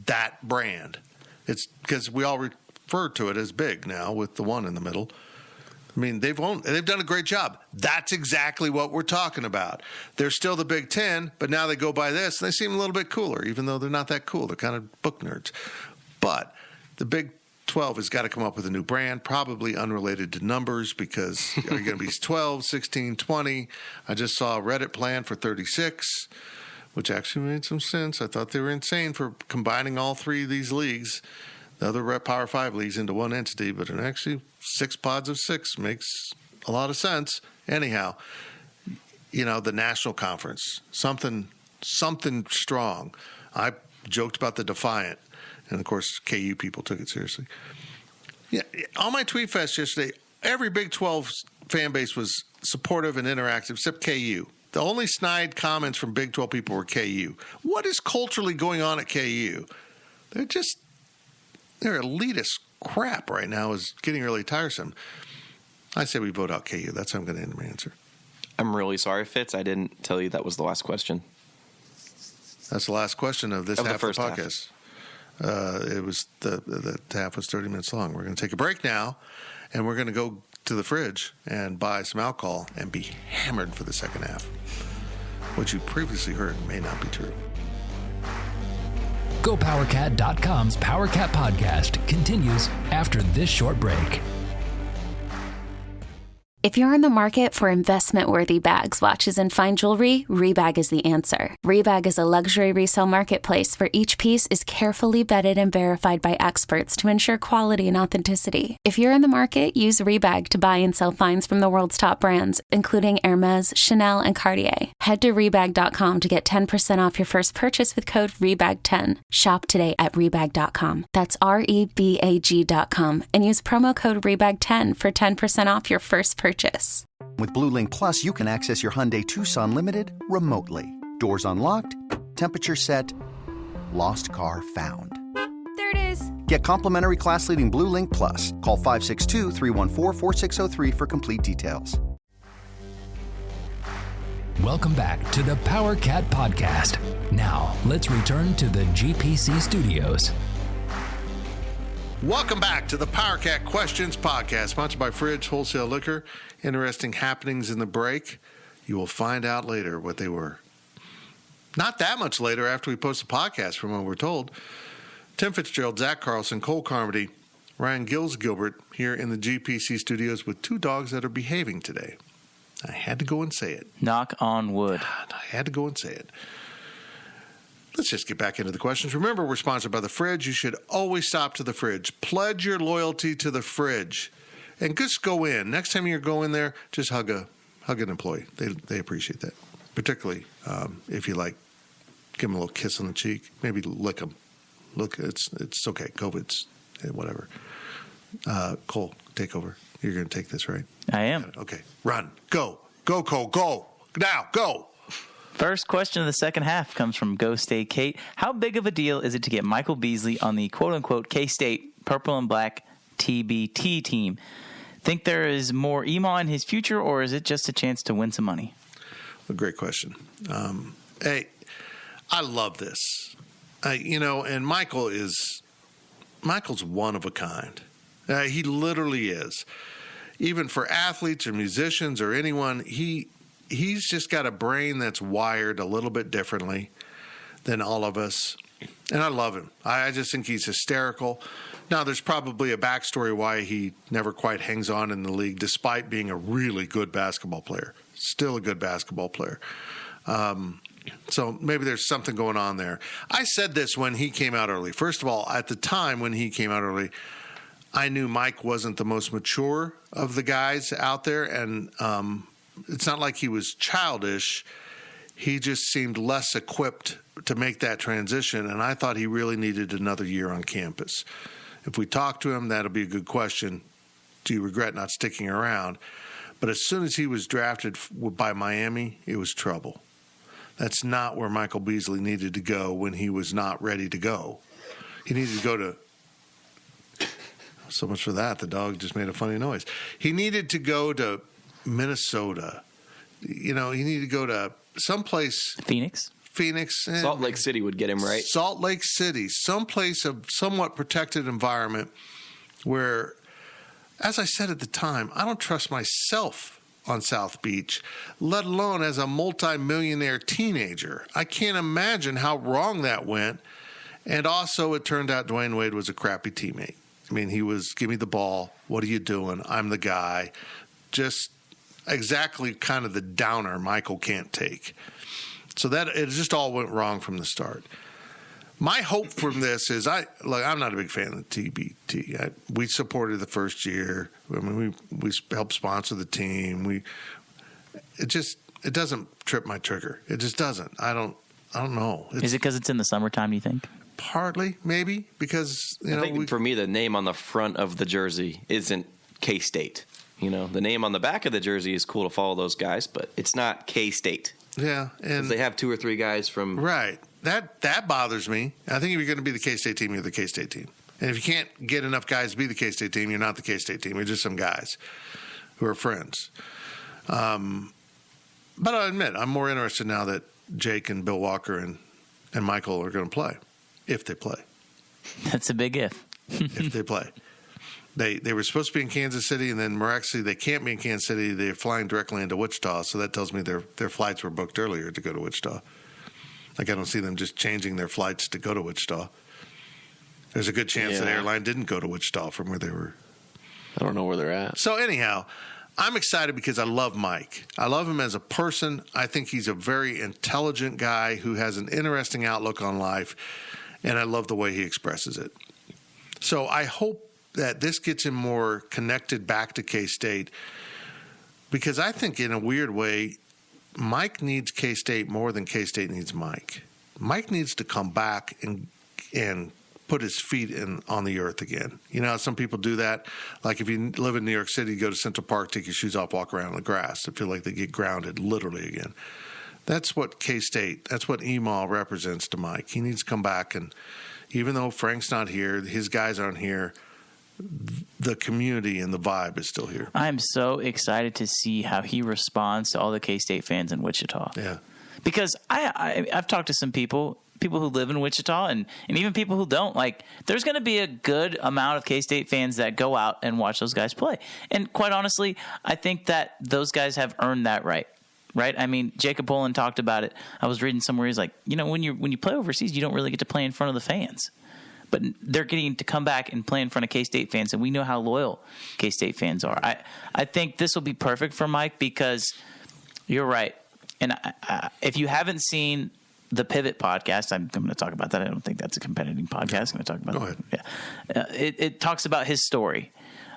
that brand. It's because we all refer to it as Big now with the one in the middle. I mean, they've done a great job. That's exactly what we're talking about. They're still the Big 10, but now they go by this and they seem a little bit cooler, even though they're not that cool. They're kind of book nerds. But the Big 12 has got to come up with a new brand, probably unrelated to numbers, because are you going to be 12, 16, 20? I just saw a Reddit plan for 36, which actually made some sense. I thought they were insane for combining all three of these leagues, the other Power 5 leagues, into one entity, but actually 6 pods of 6 makes a lot of sense. Anyhow, the national conference, something strong. I joked about the Defiant. And, of course, KU people took it seriously. Yeah, on my Tweet Fest yesterday, every Big 12 fan base was supportive and interactive, except KU. The only snide comments from Big 12 people were KU. What is culturally going on at KU? Their elitist crap right now is getting really tiresome. I say we vote out KU. That's how I'm going to end my answer. I'm really sorry, Fitz. I didn't tell you that was the last question. That's the last question of this half of the podcast. Half. It was the half was 30 minutes long. We're going to take a break now, and we're going to go to the fridge and buy some alcohol and be hammered for the second half. What you previously heard may not be true. GoPowerCat.com's PowerCat podcast continues after this short break. If you're in the market for investment-worthy bags, watches, and fine jewelry, Rebag is the answer. Rebag is a luxury resale marketplace where each piece is carefully vetted and verified by experts to ensure quality and authenticity. If you're in the market, use Rebag to buy and sell finds from the world's top brands, including Hermes, Chanel, and Cartier. Head to Rebag.com to get 10% off your first purchase with code REBAG10. Shop today at Rebag.com. That's REBAG.com and use promo code REBAG10 for 10% off your first purchase. With Blue Link Plus, you can access your Hyundai Tucson Limited remotely. Doors unlocked, temperature set, lost car found. There it is. Get complimentary class-leading Blue Link Plus. Call 562-314-4603 for complete details. Welcome back to the PowerCat podcast. Now, let's return to the GPC studios. Welcome back to the PowerCat Questions podcast, sponsored by Fridge Wholesale Liquor. Interesting happenings in the break. You will find out later what they were. Not that much later after we post the podcast, from what we're told. Tim Fitzgerald, Zach Carlson, Cole Carmody, Ryan Gilbert here in the GPC studios with 2 dogs that are behaving today. I had to go and say it. Knock on wood. I had to go and say it. Let's just get back into the questions. Remember, we're sponsored by The Fridge. You should always stop to The Fridge. Pledge your loyalty to The Fridge. And just go in. Next time you go in there, just hug an employee. They appreciate that. Particularly if you give them a little kiss on the cheek. Maybe lick them. Look, it's okay. COVID's whatever. Cole, take over. You're going to take this, right? I am. Okay. Run. Go. Go, Cole. Go. Now. Go. First question of the second half comes from Go State Kate. How big of a deal is it to get Michael Beasley on the quote-unquote K-State purple and black TBT team? Think there is more EMAW in his future, or is it just a chance to win some money? A great question. Hey, I love this. And Michael's one of a kind. He literally is. Even for athletes or musicians or anyone, he's just got a brain that's wired a little bit differently than all of us. And I love him. I just think he's hysterical. Now, there's probably a backstory why he never quite hangs on in the league, despite being a really good basketball player. Still a good basketball player. So maybe there's something going on there. I said this when he came out early. First of all, at the time when he came out early, I knew Mike wasn't the most mature of the guys out there, and it's not like he was childish. he just seemed less equipped to make that transition, and I thought he really needed another year on campus. If we talk to him, that'll be a good question. Do you regret not sticking around? But as soon as he was drafted by Miami, it was trouble. That's not where Michael Beasley needed to go when he was not ready to go. He needed to go to – so much for that. The dog just made a funny noise. He needed to go to Minnesota. He needed to go to someplace – Phoenix. Salt Lake City would get him right. Salt Lake City, someplace of somewhat protected environment where, as I said at the time, I don't trust myself on South Beach, let alone as a multimillionaire teenager. I can't imagine how wrong that went. And also, it turned out Dwayne Wade was a crappy teammate. I mean, he was, give me the ball. What are you doing? I'm the guy. Just exactly kind of the downer Michael can't take. So that it just all went wrong from the start. My hope from this is I'm not a big fan of TBT. We supported the first year. I mean, we helped sponsor the team. It doesn't trip my trigger. It just doesn't. I don't know. Is it because it's in the summertime, you think? Partly, maybe, because I think for me the name on the front of the jersey isn't K-State. The name on the back of the jersey is cool to follow those guys, but it's not K-State. Yeah, and they have 2 or 3 guys from right. That bothers me. I think if you're going to be the K-State team, you're the K-State team. And if you can't get enough guys to be the K-State team, you're not the K-State team. You're just some guys who are friends. But I'll admit, I'm more interested now that Jake and Bill Walker and Michael are going to play, if they play. That's a big if. If they play. They were supposed to be in Kansas City, and then miraculously they can't be in Kansas City. They're flying directly into Wichita, so that tells me their flights were booked earlier to go to Wichita. I don't see them just changing their flights to go to Wichita. There's a good chance that airline didn't go to Wichita from where they were. I don't know where they're at. So anyhow, I'm excited because I love Mike. I love him as a person. I think he's a very intelligent guy who has an interesting outlook on life, and I love the way he expresses it. So I hope that this gets him more connected back to K-State, because I think in a weird way, Mike needs K-State more than K-State needs Mike. Mike needs to come back and put his feet on the earth again. Some people do that. Like if you live in New York City, you go to Central Park, take your shoes off, walk around in the grass. I feel like they get grounded literally again. That's what K-State, that's what Email represents to Mike. He needs to come back, and even though Frank's not here, his guys aren't here, the community and the vibe is still here. I'm so excited to see how he responds to all the K-State fans in Wichita. Yeah. Because I've talked to some people who live in Wichita and even people who don't. Like, there's going to be a good amount of K-State fans that go out and watch those guys play. And quite honestly, I think that those guys have earned that right. Right? I mean, Jacob Poland talked about it. I was reading somewhere, he's like, when you play overseas, you don't really get to play in front of the fans. But they're getting to come back and play in front of K-State fans, and we know how loyal K-State fans are. I think this will be perfect for Mike because you're right. And if you haven't seen the Pivot podcast, I'm going to talk about that. I don't think that's a competitive podcast. I'm going to talk about Go ahead. Yeah. It talks about his story.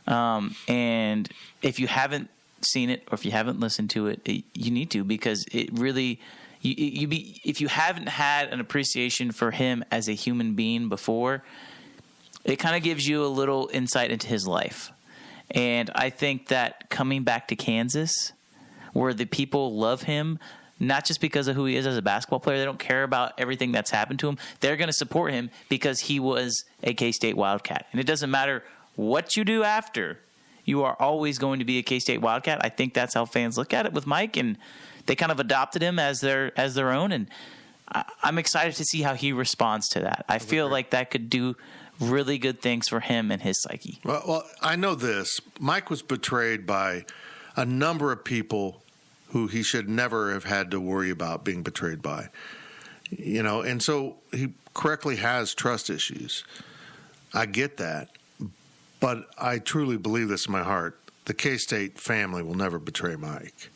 And if you haven't seen it or if you haven't listened to it, you need to, because it really – if you haven't had an appreciation for him as a human being before, it kind of gives you a little insight into his life. And I think that coming back to Kansas, where the people love him, not just because of who he is as a basketball player, they don't care about everything that's happened to him. They're going to support him because he was a K-State Wildcat. And it doesn't matter what you do after, you are always going to be a K-State Wildcat. I think that's how fans look at it with Mike, and they kind of adopted him as their own, and I'm excited to see how he responds to that. I feel like that could do really good things for him and his psyche. Well, I know this. Mike was betrayed by a number of people who he should never have had to worry about being betrayed by. And so he correctly has trust issues. I get that. But I truly believe this in my heart. The K-State family will never betray Mike.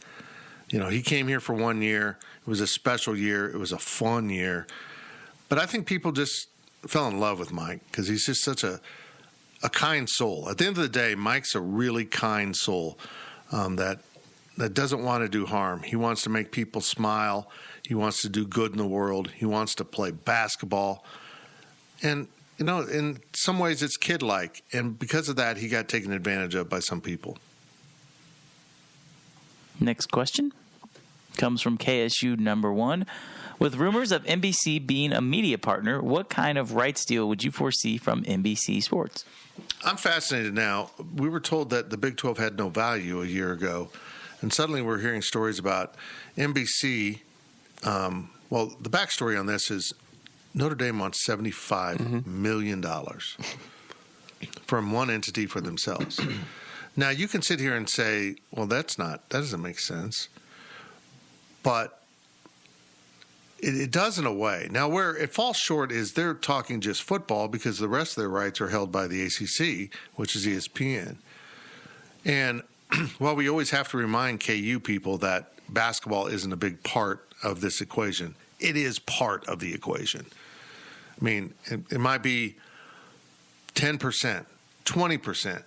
He came here for 1 year. It was a special year. It was a fun year. But I think people just fell in love with Mike because he's just such a kind soul. At the end of the day, Mike's a really kind soul that that doesn't want to do harm. He wants to make people smile. He wants to do good in the world. He wants to play basketball. And, in some ways it's kid-like. And because of that, he got taken advantage of by some people. Next question comes from KSU number 1. With rumors of NBC being a media partner, what kind of rights deal would you foresee from NBC Sports? I'm fascinated now. We were told that the Big 12 had no value a year ago, and suddenly we're hearing stories about NBC. Well, the backstory on this is Notre Dame wants $75 million from one entity for themselves. Now, you can sit here and say, well, that doesn't make sense. But it does in a way. Now, where it falls short is they're talking just football because the rest of their rights are held by the ACC, which is ESPN. And while we always have to remind KU people that basketball isn't a big part of this equation, it is part of the equation. I mean, it might be 10%, 20%.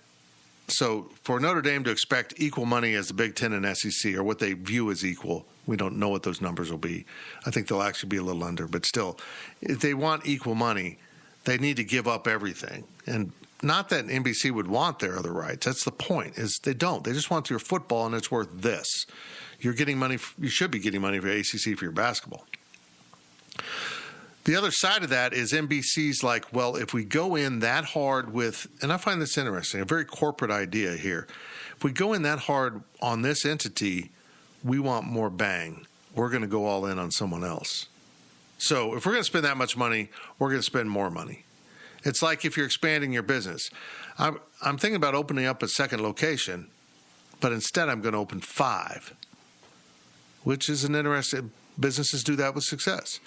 So for Notre Dame to expect equal money as the Big Ten and SEC, or what they view as equal, we don't know what those numbers will be. I think they'll actually be a little under. But still, if they want equal money, they need to give up everything. And not that NBC would want their other rights. That's the point, is they don't. They just want your football, and it's worth this. You're getting money. You should be getting money for ACC for your basketball. The other side of that is NBC's like, well, if we go in that hard with, and I find this interesting, a very corporate idea here. If we go in that hard on this entity, we want more bang. We're going to go all in on someone else. So if we're going to spend that much money, we're going to spend more money. It's like if you're expanding your business. I'm thinking about opening up a second location, but instead I'm going to open 5, which is an interesting. Businesses do that with success.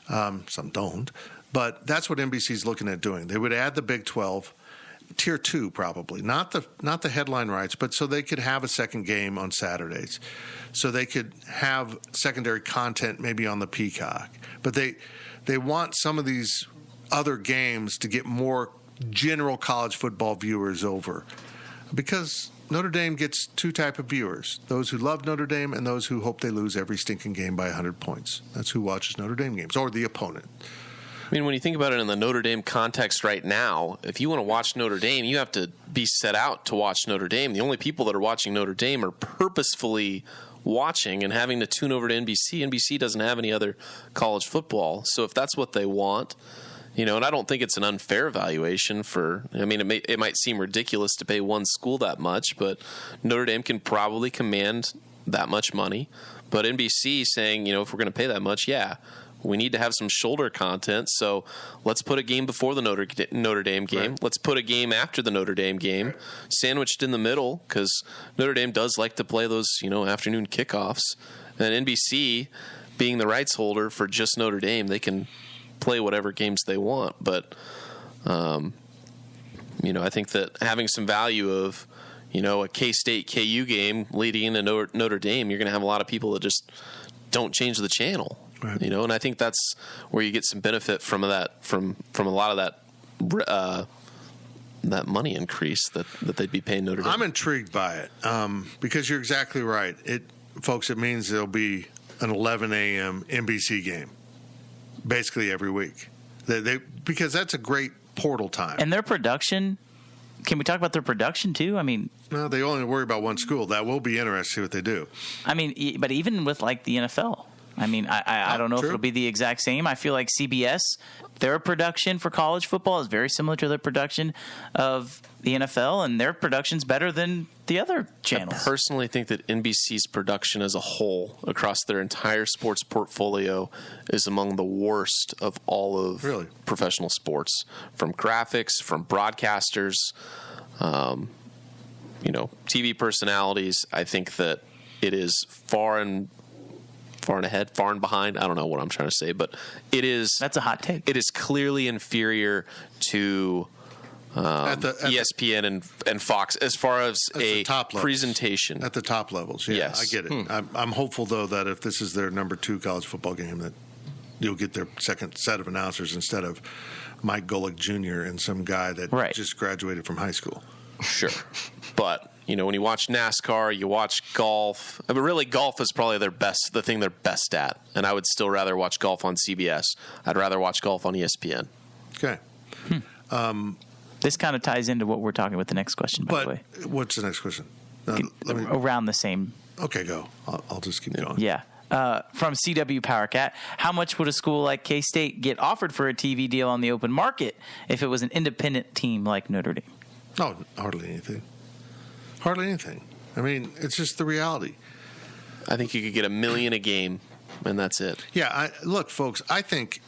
Some don't, but that's what NBC's looking at doing. They would add the Big 12, Tier 2 probably, not the headline rights, but so they could have a second game on Saturdays, so they could have secondary content maybe on the Peacock. But they want some of these other games to get more general college football viewers over, because Notre Dame gets 2 types of viewers: those who love Notre Dame and those who hope they lose every stinking game by 100 points. That's who watches Notre Dame games, or the opponent. I mean, when you think about it in the Notre Dame context right now, if you want to watch Notre Dame, you have to be set out to watch Notre Dame. The only people that are watching Notre Dame are purposefully watching and having to tune over to NBC. NBC doesn't have any other college football. So if that's what they want, and I don't think it's an unfair valuation it might seem ridiculous to pay one school that much, but Notre Dame can probably command that much money. But NBC saying, if we're going to pay that much, we need to have some shoulder content. So let's put a game before the Notre Dame game. Right. Let's put a game after the Notre Dame game, right, sandwiched in the middle, because Notre Dame does like to play those, afternoon kickoffs. And NBC, being the rights holder for just Notre Dame, they can play whatever games they want. But, I think that having some value of, a K-State KU game leading into Notre Dame, you're going to have a lot of people that just don't change the channel. Right. And I think that's where you get some benefit from that, from a lot of that money increase that they'd be paying Notre Dame. I'm intrigued by it because you're exactly right. Folks, it means there'll be an 11 a.m. NBC game basically every week. Because that's a great portal time. And their production, can we talk about their production too? No, they only worry about one school. That will be interesting to see what they do. But even with like the NFL, I don't know if it'll be the exact same. I feel like CBS, their production for college football is very similar to the production of the NFL, and their production's better than the other channels. I personally think that NBC's production as a whole across their entire sports portfolio is among the worst of all of professional sports, from graphics, from broadcasters, TV personalities. I think that it is far and ahead, far and behind. I don't know what I'm trying to say, but it is. That's a hot take. It is clearly inferior to ESPN and Fox as far as a presentation at the top levels. Yeah, yes. I get it. I'm hopeful though that if this is their number 2 college football game, that you'll get their second set of announcers instead of Mike Golick Jr. and some guy that just graduated from high school. Sure, but You know, when you watch NASCAR, you watch golf. I mean, really, golf is probably the thing they're best at. And I would still rather watch golf on CBS. I'd rather watch golf on ESPN. Okay. This kind of ties into what we're talking about the next question, by the way. What's the next question? Around the same. Okay, go. I'll just keep going. Yeah. From CW PowerCat, how much would a school like K-State get offered for a TV deal on the open market if it was an independent team like Notre Dame? Oh, hardly anything. Hardly anything. I mean, it's just the reality. I think you could get $1 million a game, and that's it. Yeah, look, folks, I think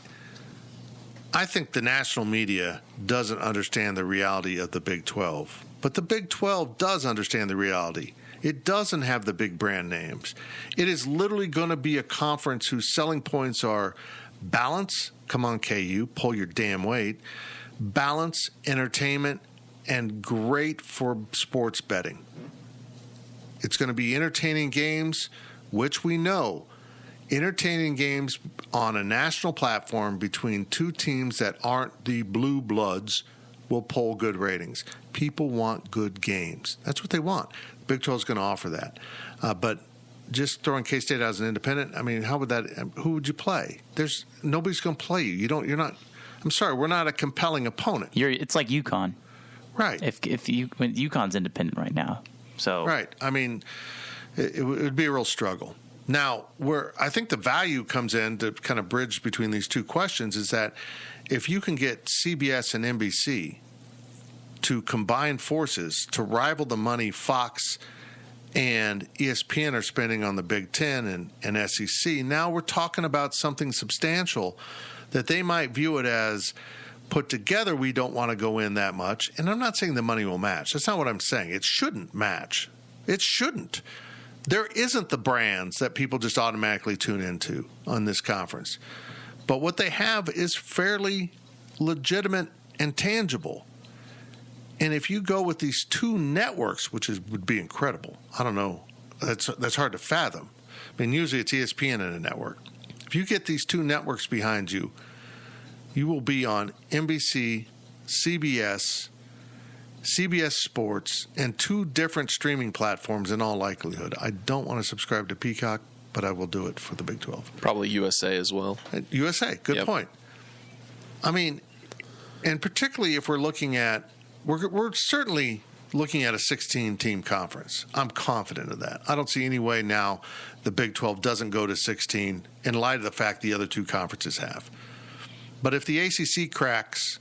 the national media doesn't understand the reality of the Big 12. But the Big 12 does understand the reality. It doesn't have the big brand names. It is literally going to be a conference whose selling points are balance. Come on, KU, pull your damn weight. Balance, entertainment, and great for sports betting. It's going to be entertaining games, which we know. Entertaining games on a national platform between two teams that aren't the blue bloods will pull good ratings. People want good games. That's what they want. Big 12 is going to offer that. But just throwing K-State out as an independent, I mean, how would that? Who would you play? Nobody's going to play you. You're not. I'm sorry, we're not a compelling opponent. It's like UConn, right? When UConn's independent right now, so right. I mean, it would be a real struggle. Now, where I think the value comes in to kind of bridge between these two questions is that if you can get CBS and NBC to combine forces to rival the money Fox and ESPN are spending on the Big Ten and SEC, now we're talking about something substantial that they might view it as put together. We don't want to go in that much. And I'm not saying the money will match. That's not what I'm saying. It shouldn't match. It shouldn't. There isn't the brands that people just automatically tune into on this conference. But what they have is fairly legitimate and tangible. And if you go with these two networks, which would be incredible, I don't know, that's hard to fathom. I mean, usually it's ESPN and a network. If you get these two networks behind you, you will be on NBC, CBS, CBS Sports, and two different streaming platforms in all likelihood. I don't want to subscribe to Peacock, but I will do it for the Big 12. Probably USA as well. USA, good point. I mean, and particularly if we're looking at, we're certainly looking at a 16-team conference. I'm confident of that. I don't see any way now the Big 12 doesn't go to 16 in light of the fact the other two conferences have. But if the ACC cracks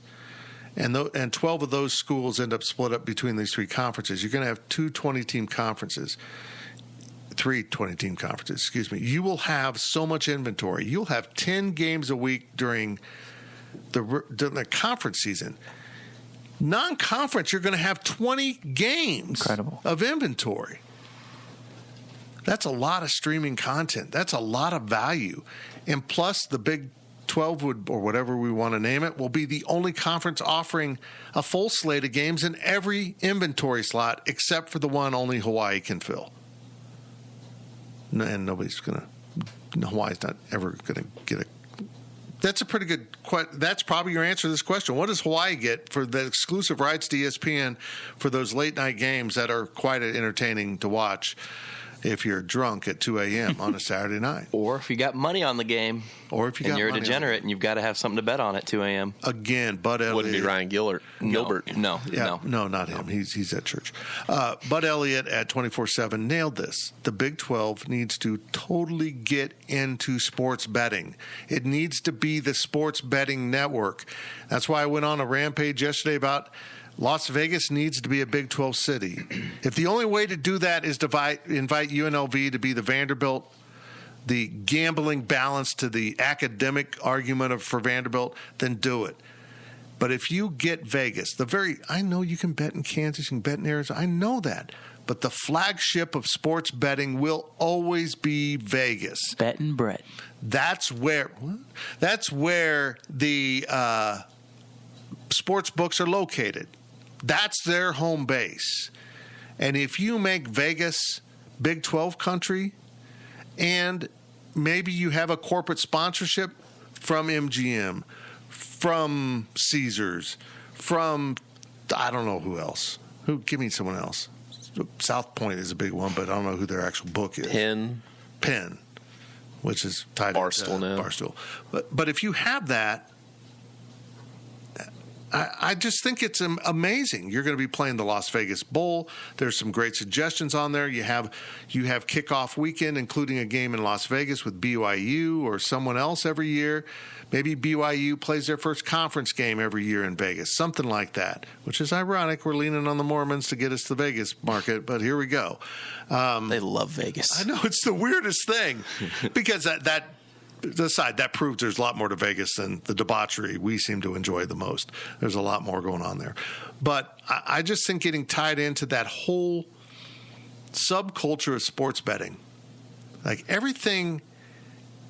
and 12 of those schools end up split up between these three conferences, you're going to have two 20-team conferences. 3 20-team conferences, excuse me. You will have so much inventory. You'll have 10 games a week during the conference season. Non-conference, you're going to have 20 games of inventory. That's a lot of streaming content. That's a lot of value. And plus, the Big 12 would, or whatever we want to name it, will be the only conference offering a full slate of games in every inventory slot except for the one only Hawaii can fill. And Hawaii's not ever going to get a. That's a pretty good question. That's probably your answer to this question. What does Hawaii get for the exclusive rights to ESPN for those late night games that are quite entertaining to watch if you're drunk at 2 a.m. on a Saturday night? Or if you got money on the game. Or if you're a degenerate and you've got to have something to bet on at 2 a.m. Again, Bud Elliott. Wouldn't be Ryan Gilbert. No, not him. He's at church. Bud Elliott at 24/7 nailed this. The Big 12 needs to totally get into sports betting. It needs to be the sports betting network. That's why I went on a rampage yesterday about Las Vegas needs to be a Big 12 city. If the only way to do that is to invite UNLV to be the Vanderbilt, the gambling balance to the academic argument for Vanderbilt, then do it. But if you get Vegas, I know you can bet in Kansas, you can bet in Arizona, I know that. But the flagship of sports betting will always be Vegas. Bet and Brett. That's where the sports books are located. That's their home base. And if you make Vegas Big 12 country, and maybe you have a corporate sponsorship from MGM, from Caesars, from I don't know who else. Give me someone else. South Point is a big one, but I don't know who their actual book is. Penn, which is tied Barstool into now. Barstool. But if you have that, I just think it's amazing. You're going to be playing the Las Vegas Bowl. There's some great suggestions on there. You have kickoff weekend, including a game in Las Vegas with BYU or someone else every year. Maybe BYU plays their first conference game every year in Vegas, something like that, which is ironic. We're leaning on the Mormons to get us to the Vegas market, but here we go. They love Vegas. I know, it's the weirdest thing because that proves there's a lot more to Vegas than the debauchery we seem to enjoy the most. There's a lot more going on there. But I just think getting tied into that whole subculture of sports betting, like everything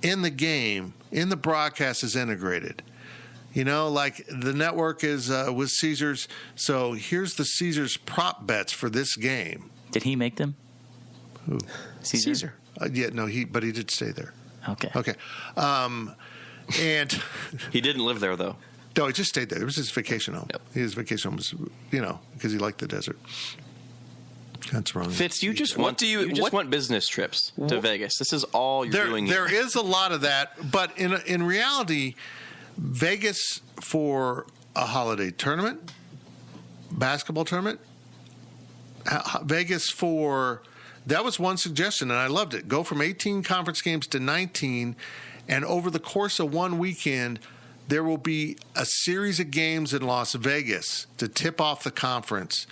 in the game, in the broadcast is integrated. Like the network is with Caesars. So here's the Caesars prop bets for this game. Did he make them? Who? Caesar. Yeah, no, but he did stay there. Okay. And He didn't live there, though. no, he just stayed there. It was his vacation home. Yep. His vacation home was, because he liked the desert. That's wrong. Fitz, you just want business trips to Vegas. This is all you're doing. There is a lot of that, but in reality, Vegas for a holiday tournament, basketball tournament, Vegas for. That was one suggestion, and I loved it. Go from 18 conference games to 19, and over the course of one weekend, there will be a series of games in Las Vegas to tip off the conference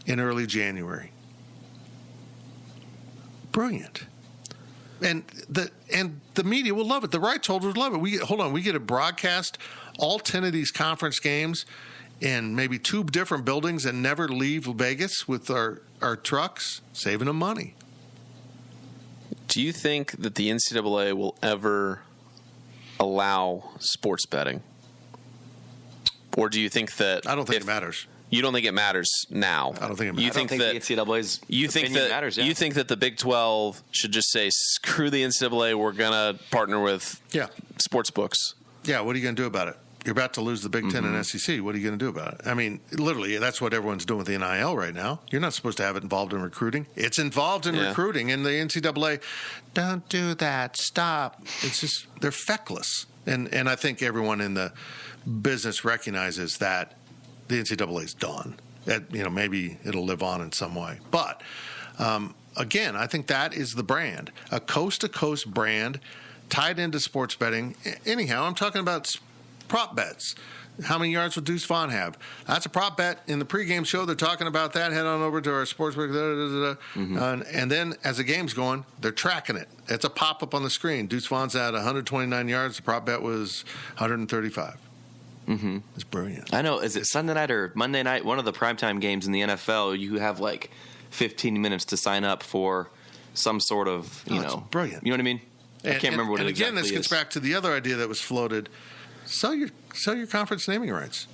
in early January. Brilliant. And the media will love it. The rights holders love it. We get to broadcast all 10 of these conference games in maybe 2 different buildings and never leave Vegas with our trucks, saving them money. Do you think that the NCAA will ever allow sports betting? Or do you think that... I don't think it matters. You don't think it matters now? I don't think it matters. I don't think the NCAA's opinion matters, yeah. You think that the Big 12 should just say, screw the NCAA, we're going to partner with sports books? Yeah, what are you going to do about it? You're about to lose the Big Ten and SEC. What are you going to do about it? I mean, literally, that's what everyone's doing with the NIL right now. You're not supposed to have it involved in recruiting. It's involved in recruiting, and the NCAA, don't do that. Stop. It's just, they're feckless. And I think everyone in the business recognizes that the NCAA is done. That, maybe it'll live on in some way. But, again, I think that is the brand. A coast-to-coast brand tied into sports betting. Anyhow, I'm talking about prop bets. How many yards will Deuce Vaughn have? That's a prop bet. In the pregame show, they're talking about that. Head on over to our sportsbook. And then as the game's going, they're tracking it. It's a pop-up on the screen. Deuce Vaughn's at 129 yards. The prop bet was 135. It's brilliant. I know. Is it Sunday night or Monday night? One of the primetime games in the NFL, you have like 15 minutes to sign up for some sort of, It's brilliant. You know what I mean? I can't remember what it exactly is. And again, this gets back to the other idea that was floated. Sell your conference naming rights.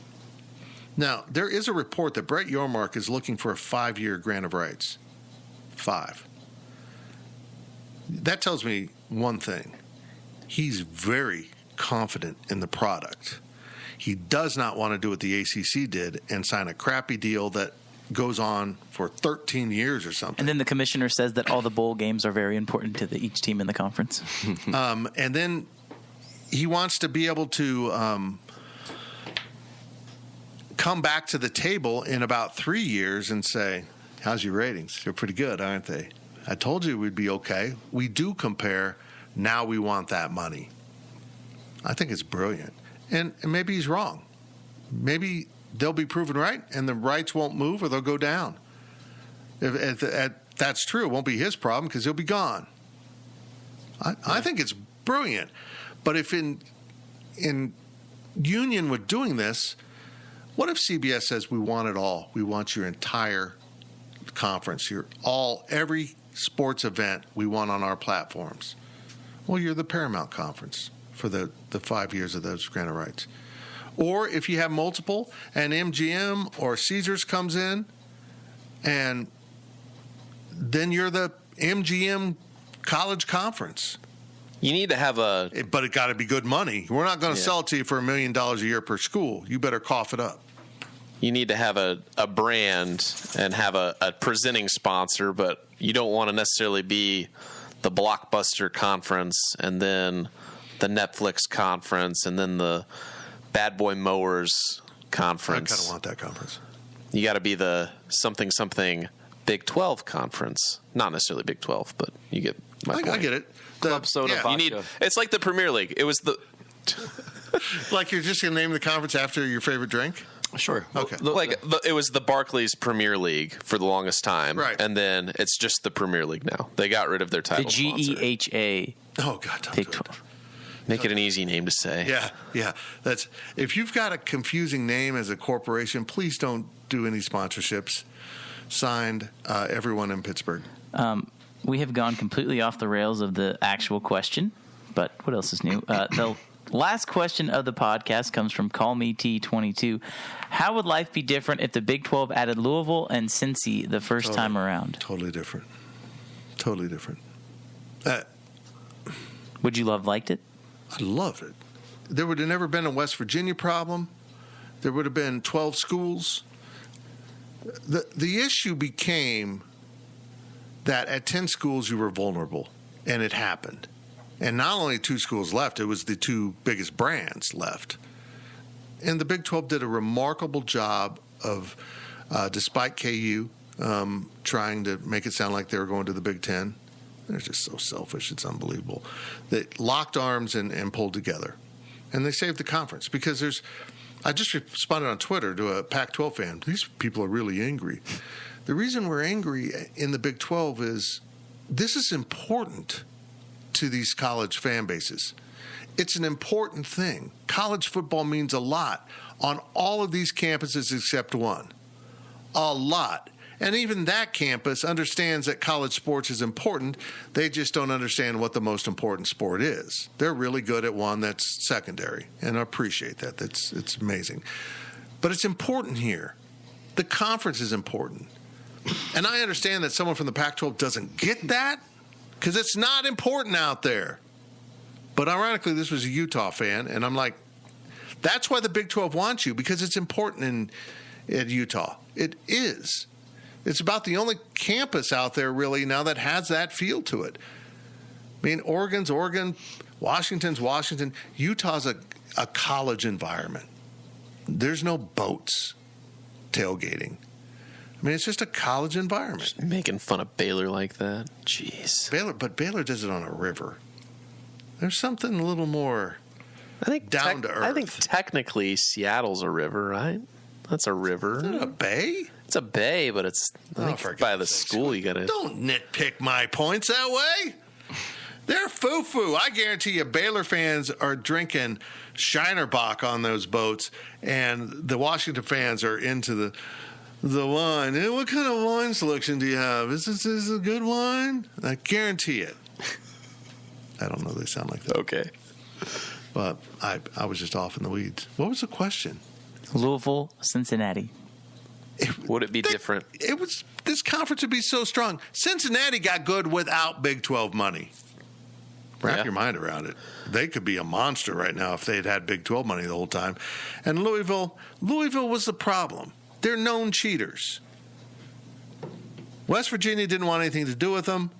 Now, there is a report that Brett Yormark is looking for a 5-year grant of rights. 5. That tells me one thing. He's very confident in the product. He does not want to do what the ACC did and sign a crappy deal that goes on for 13 years or something. And then the commissioner says that all the bowl games are very important to each team in the conference. And then he wants to be able to come back to the table in about 3 years and say, how's your ratings? They're pretty good, aren't they? I told you we'd be okay. We do compare. Now we want that money. I think it's brilliant. And maybe he's wrong. Maybe they'll be proven right and the rights won't move or they'll go down. If that's true, it won't be his problem because he'll be gone. I think it's brilliant. But if in union with doing this, what if CBS says we want it all? We want your entire conference, every sports event we want on our platforms. Well, you're the Paramount Conference for the 5 years of those grant of rights. Or if you have multiple and MGM or Caesars comes in, and then you're the MGM College Conference. You need to have But it got to be good money. We're not going to sell it to you for $1 million a year per school. You better cough it up. you need to have a brand and have a presenting sponsor, but you don't want to necessarily be the Blockbuster conference and then the Netflix conference and then the Bad Boy Mowers conference. I kind of want that conference. You got to be the something Big 12 conference. Not necessarily Big 12, but you get my point. I get it. Club soda vodka. It's like the Premier League. It was the like you're just going to name the conference after your favorite drink? Sure. Okay. it was the Barclays Premier League for the longest time, right? And then it's just the Premier League now. They got rid of their title. The sponsor. GEHA. Oh God, don't Big do it. 12. Make it an easy name to say. Yeah. That's if you've got a confusing name as a corporation, please don't do any sponsorships. Signed, everyone in Pittsburgh. We have gone completely off the rails of the actual question, but what else is new? The last question of the podcast comes from Call Me T22. How would life be different if the Big 12 added Louisville and Cincy the first time around? Totally different. Would you have liked it? I love it. There would have never been a West Virginia problem. There would have been 12 schools. The issue became that at 10 schools you were vulnerable, and it happened. And not only 2 schools left, it was the 2 biggest brands left. And the Big 12 did a remarkable job of, despite KU trying to make it sound like they were going to the Big Ten, they're just so selfish, it's unbelievable. They locked arms and pulled together. And they saved the conference because I just responded on Twitter to a Pac-12 fan. These people are really angry. The reason we're angry in the Big 12 is this is important to these college fan bases. It's an important thing. College football means a lot on all of these campuses except one. A lot. And even that campus understands that college sports is important. They just don't understand what the most important sport is. They're really good at one that's secondary, and I appreciate that. It's amazing. But it's important here. The conference is important. And I understand that someone from the Pac-12 doesn't get that because it's not important out there. But ironically, this was a Utah fan, and I'm like, that's why the Big 12 wants you, because it's important in Utah. It is. It's about the only campus out there, really, now that has that feel to it. I mean, Oregon's Oregon, Washington's Washington. Utah's a college environment. There's no boats tailgating. I mean, it's just a college environment. Just making fun of Baylor like that. Jeez. Baylor does it on a river. There's something a little more down to earth. I think technically Seattle's a river, right? That's a river. Is it a bay? It's a bay, but it's I think by the school you got to. Don't nitpick my points that way. They're foo-foo. I guarantee you Baylor fans are drinking Shinerbach on those boats, and the Washington fans are into the wine. Hey, what kind of wine selection do you have? Is this a good wine? I guarantee it. I don't know. They sound like that. Okay. But I was just off in the weeds. What was the question? Louisville, Cincinnati. Would it be different? This conference would be so strong. Cincinnati got good without Big 12 money. Wrap your mind around it. They could be a monster right now if they had Big 12 money the whole time. And Louisville was the problem. They're known cheaters. West Virginia didn't want anything to do with them.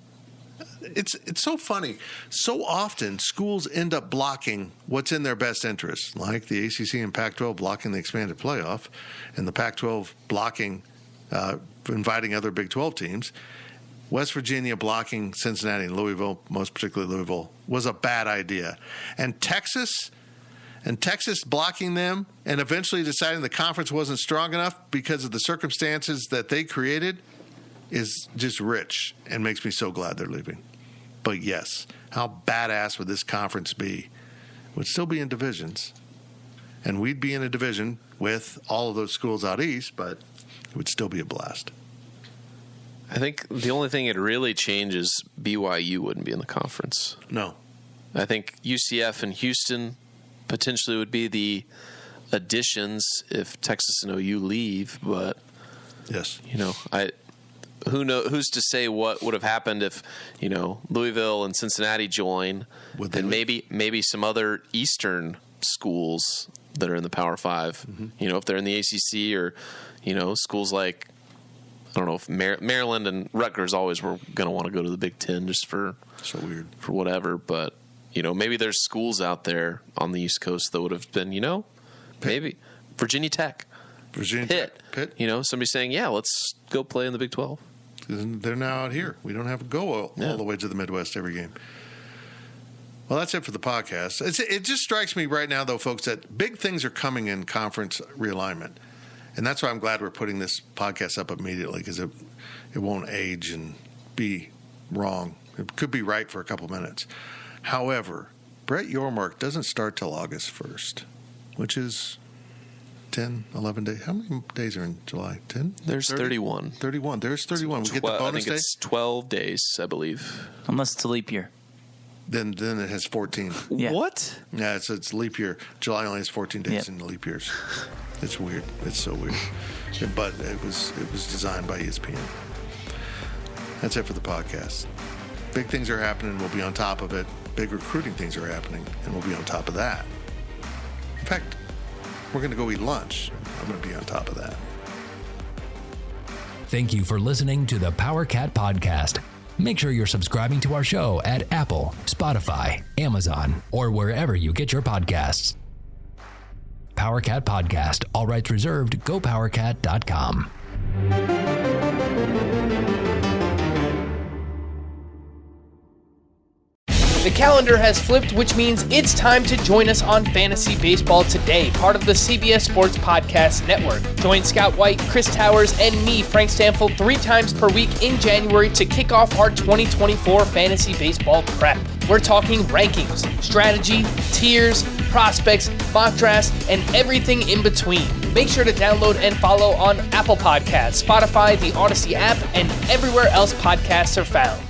It's so funny. So often schools end up blocking what's in their best interest, like the ACC and Pac-12 blocking the expanded playoff, and the Pac-12 blocking inviting other Big 12 teams. West Virginia blocking Cincinnati and Louisville, most particularly Louisville, was a bad idea. And Texas blocking them and eventually deciding the conference wasn't strong enough because of the circumstances that they created is just rich and makes me so glad they're leaving. But yes, how badass would this conference be? It would still be in divisions. And we'd be in a division with all of those schools out east, but it would still be a blast. I think the only thing it really changes, BYU wouldn't be in the conference. No. I think UCF and Houston potentially would be the additions if Texas and OU leave, but yes, who's to say what would have happened if, Louisville and Cincinnati join, and maybe some other Eastern schools that are in the Power 5. You know, if they're in the ACC or, you know, schools like, I don't know if Maryland and Rutgers always were going to want to go to the Big Ten just for so weird for whatever. But, you know, maybe there's schools out there on the East Coast that would have been, you know, maybe Virginia Tech, Pitt. You know, somebody saying, yeah, let's go play in the Big 12. They're now out here. We don't have to go all the way to the Midwest every game. Well, that's it for the podcast. It just strikes me right now, though, folks, that big things are coming in conference realignment. And that's why I'm glad we're putting this podcast up immediately, because it won't age and be wrong. It could be right for a couple minutes. However, Brett Yormark doesn't start till August 1st, which is 10, 11 days. How many days are in July? 10? There's 31. 31. There's 31. We get the bonus I think day? it's 12 days, I believe. Unless it's a leap year. Then it has 14. Yeah. What? Yeah, it's leap year. July only has 14 days in the leap years. It's weird. It's so weird. But it was designed by ESPN. That's it for the podcast. Big things are happening. We'll be on top of it. Big recruiting things are happening, and we'll be on top of that. In fact, we're going to go eat lunch. I'm going to be on top of that. Thank you for listening to the Power Cat Podcast. Make sure you're subscribing to our show at Apple, Spotify, Amazon, or wherever you get your podcasts. Power Cat Podcast. All rights reserved. GoPowerCat.com. The calendar has flipped, which means it's time to join us on Fantasy Baseball Today, part of the CBS Sports Podcast Network. Join Scout White, Chris Towers, and me, Frank Stanfield, 3 times per week in January to kick off our 2024 Fantasy Baseball Prep. We're talking rankings, strategy, tiers, prospects, mock drafts, and everything in between. Make sure to download and follow on Apple Podcasts, Spotify, the Odyssey app, and everywhere else podcasts are found.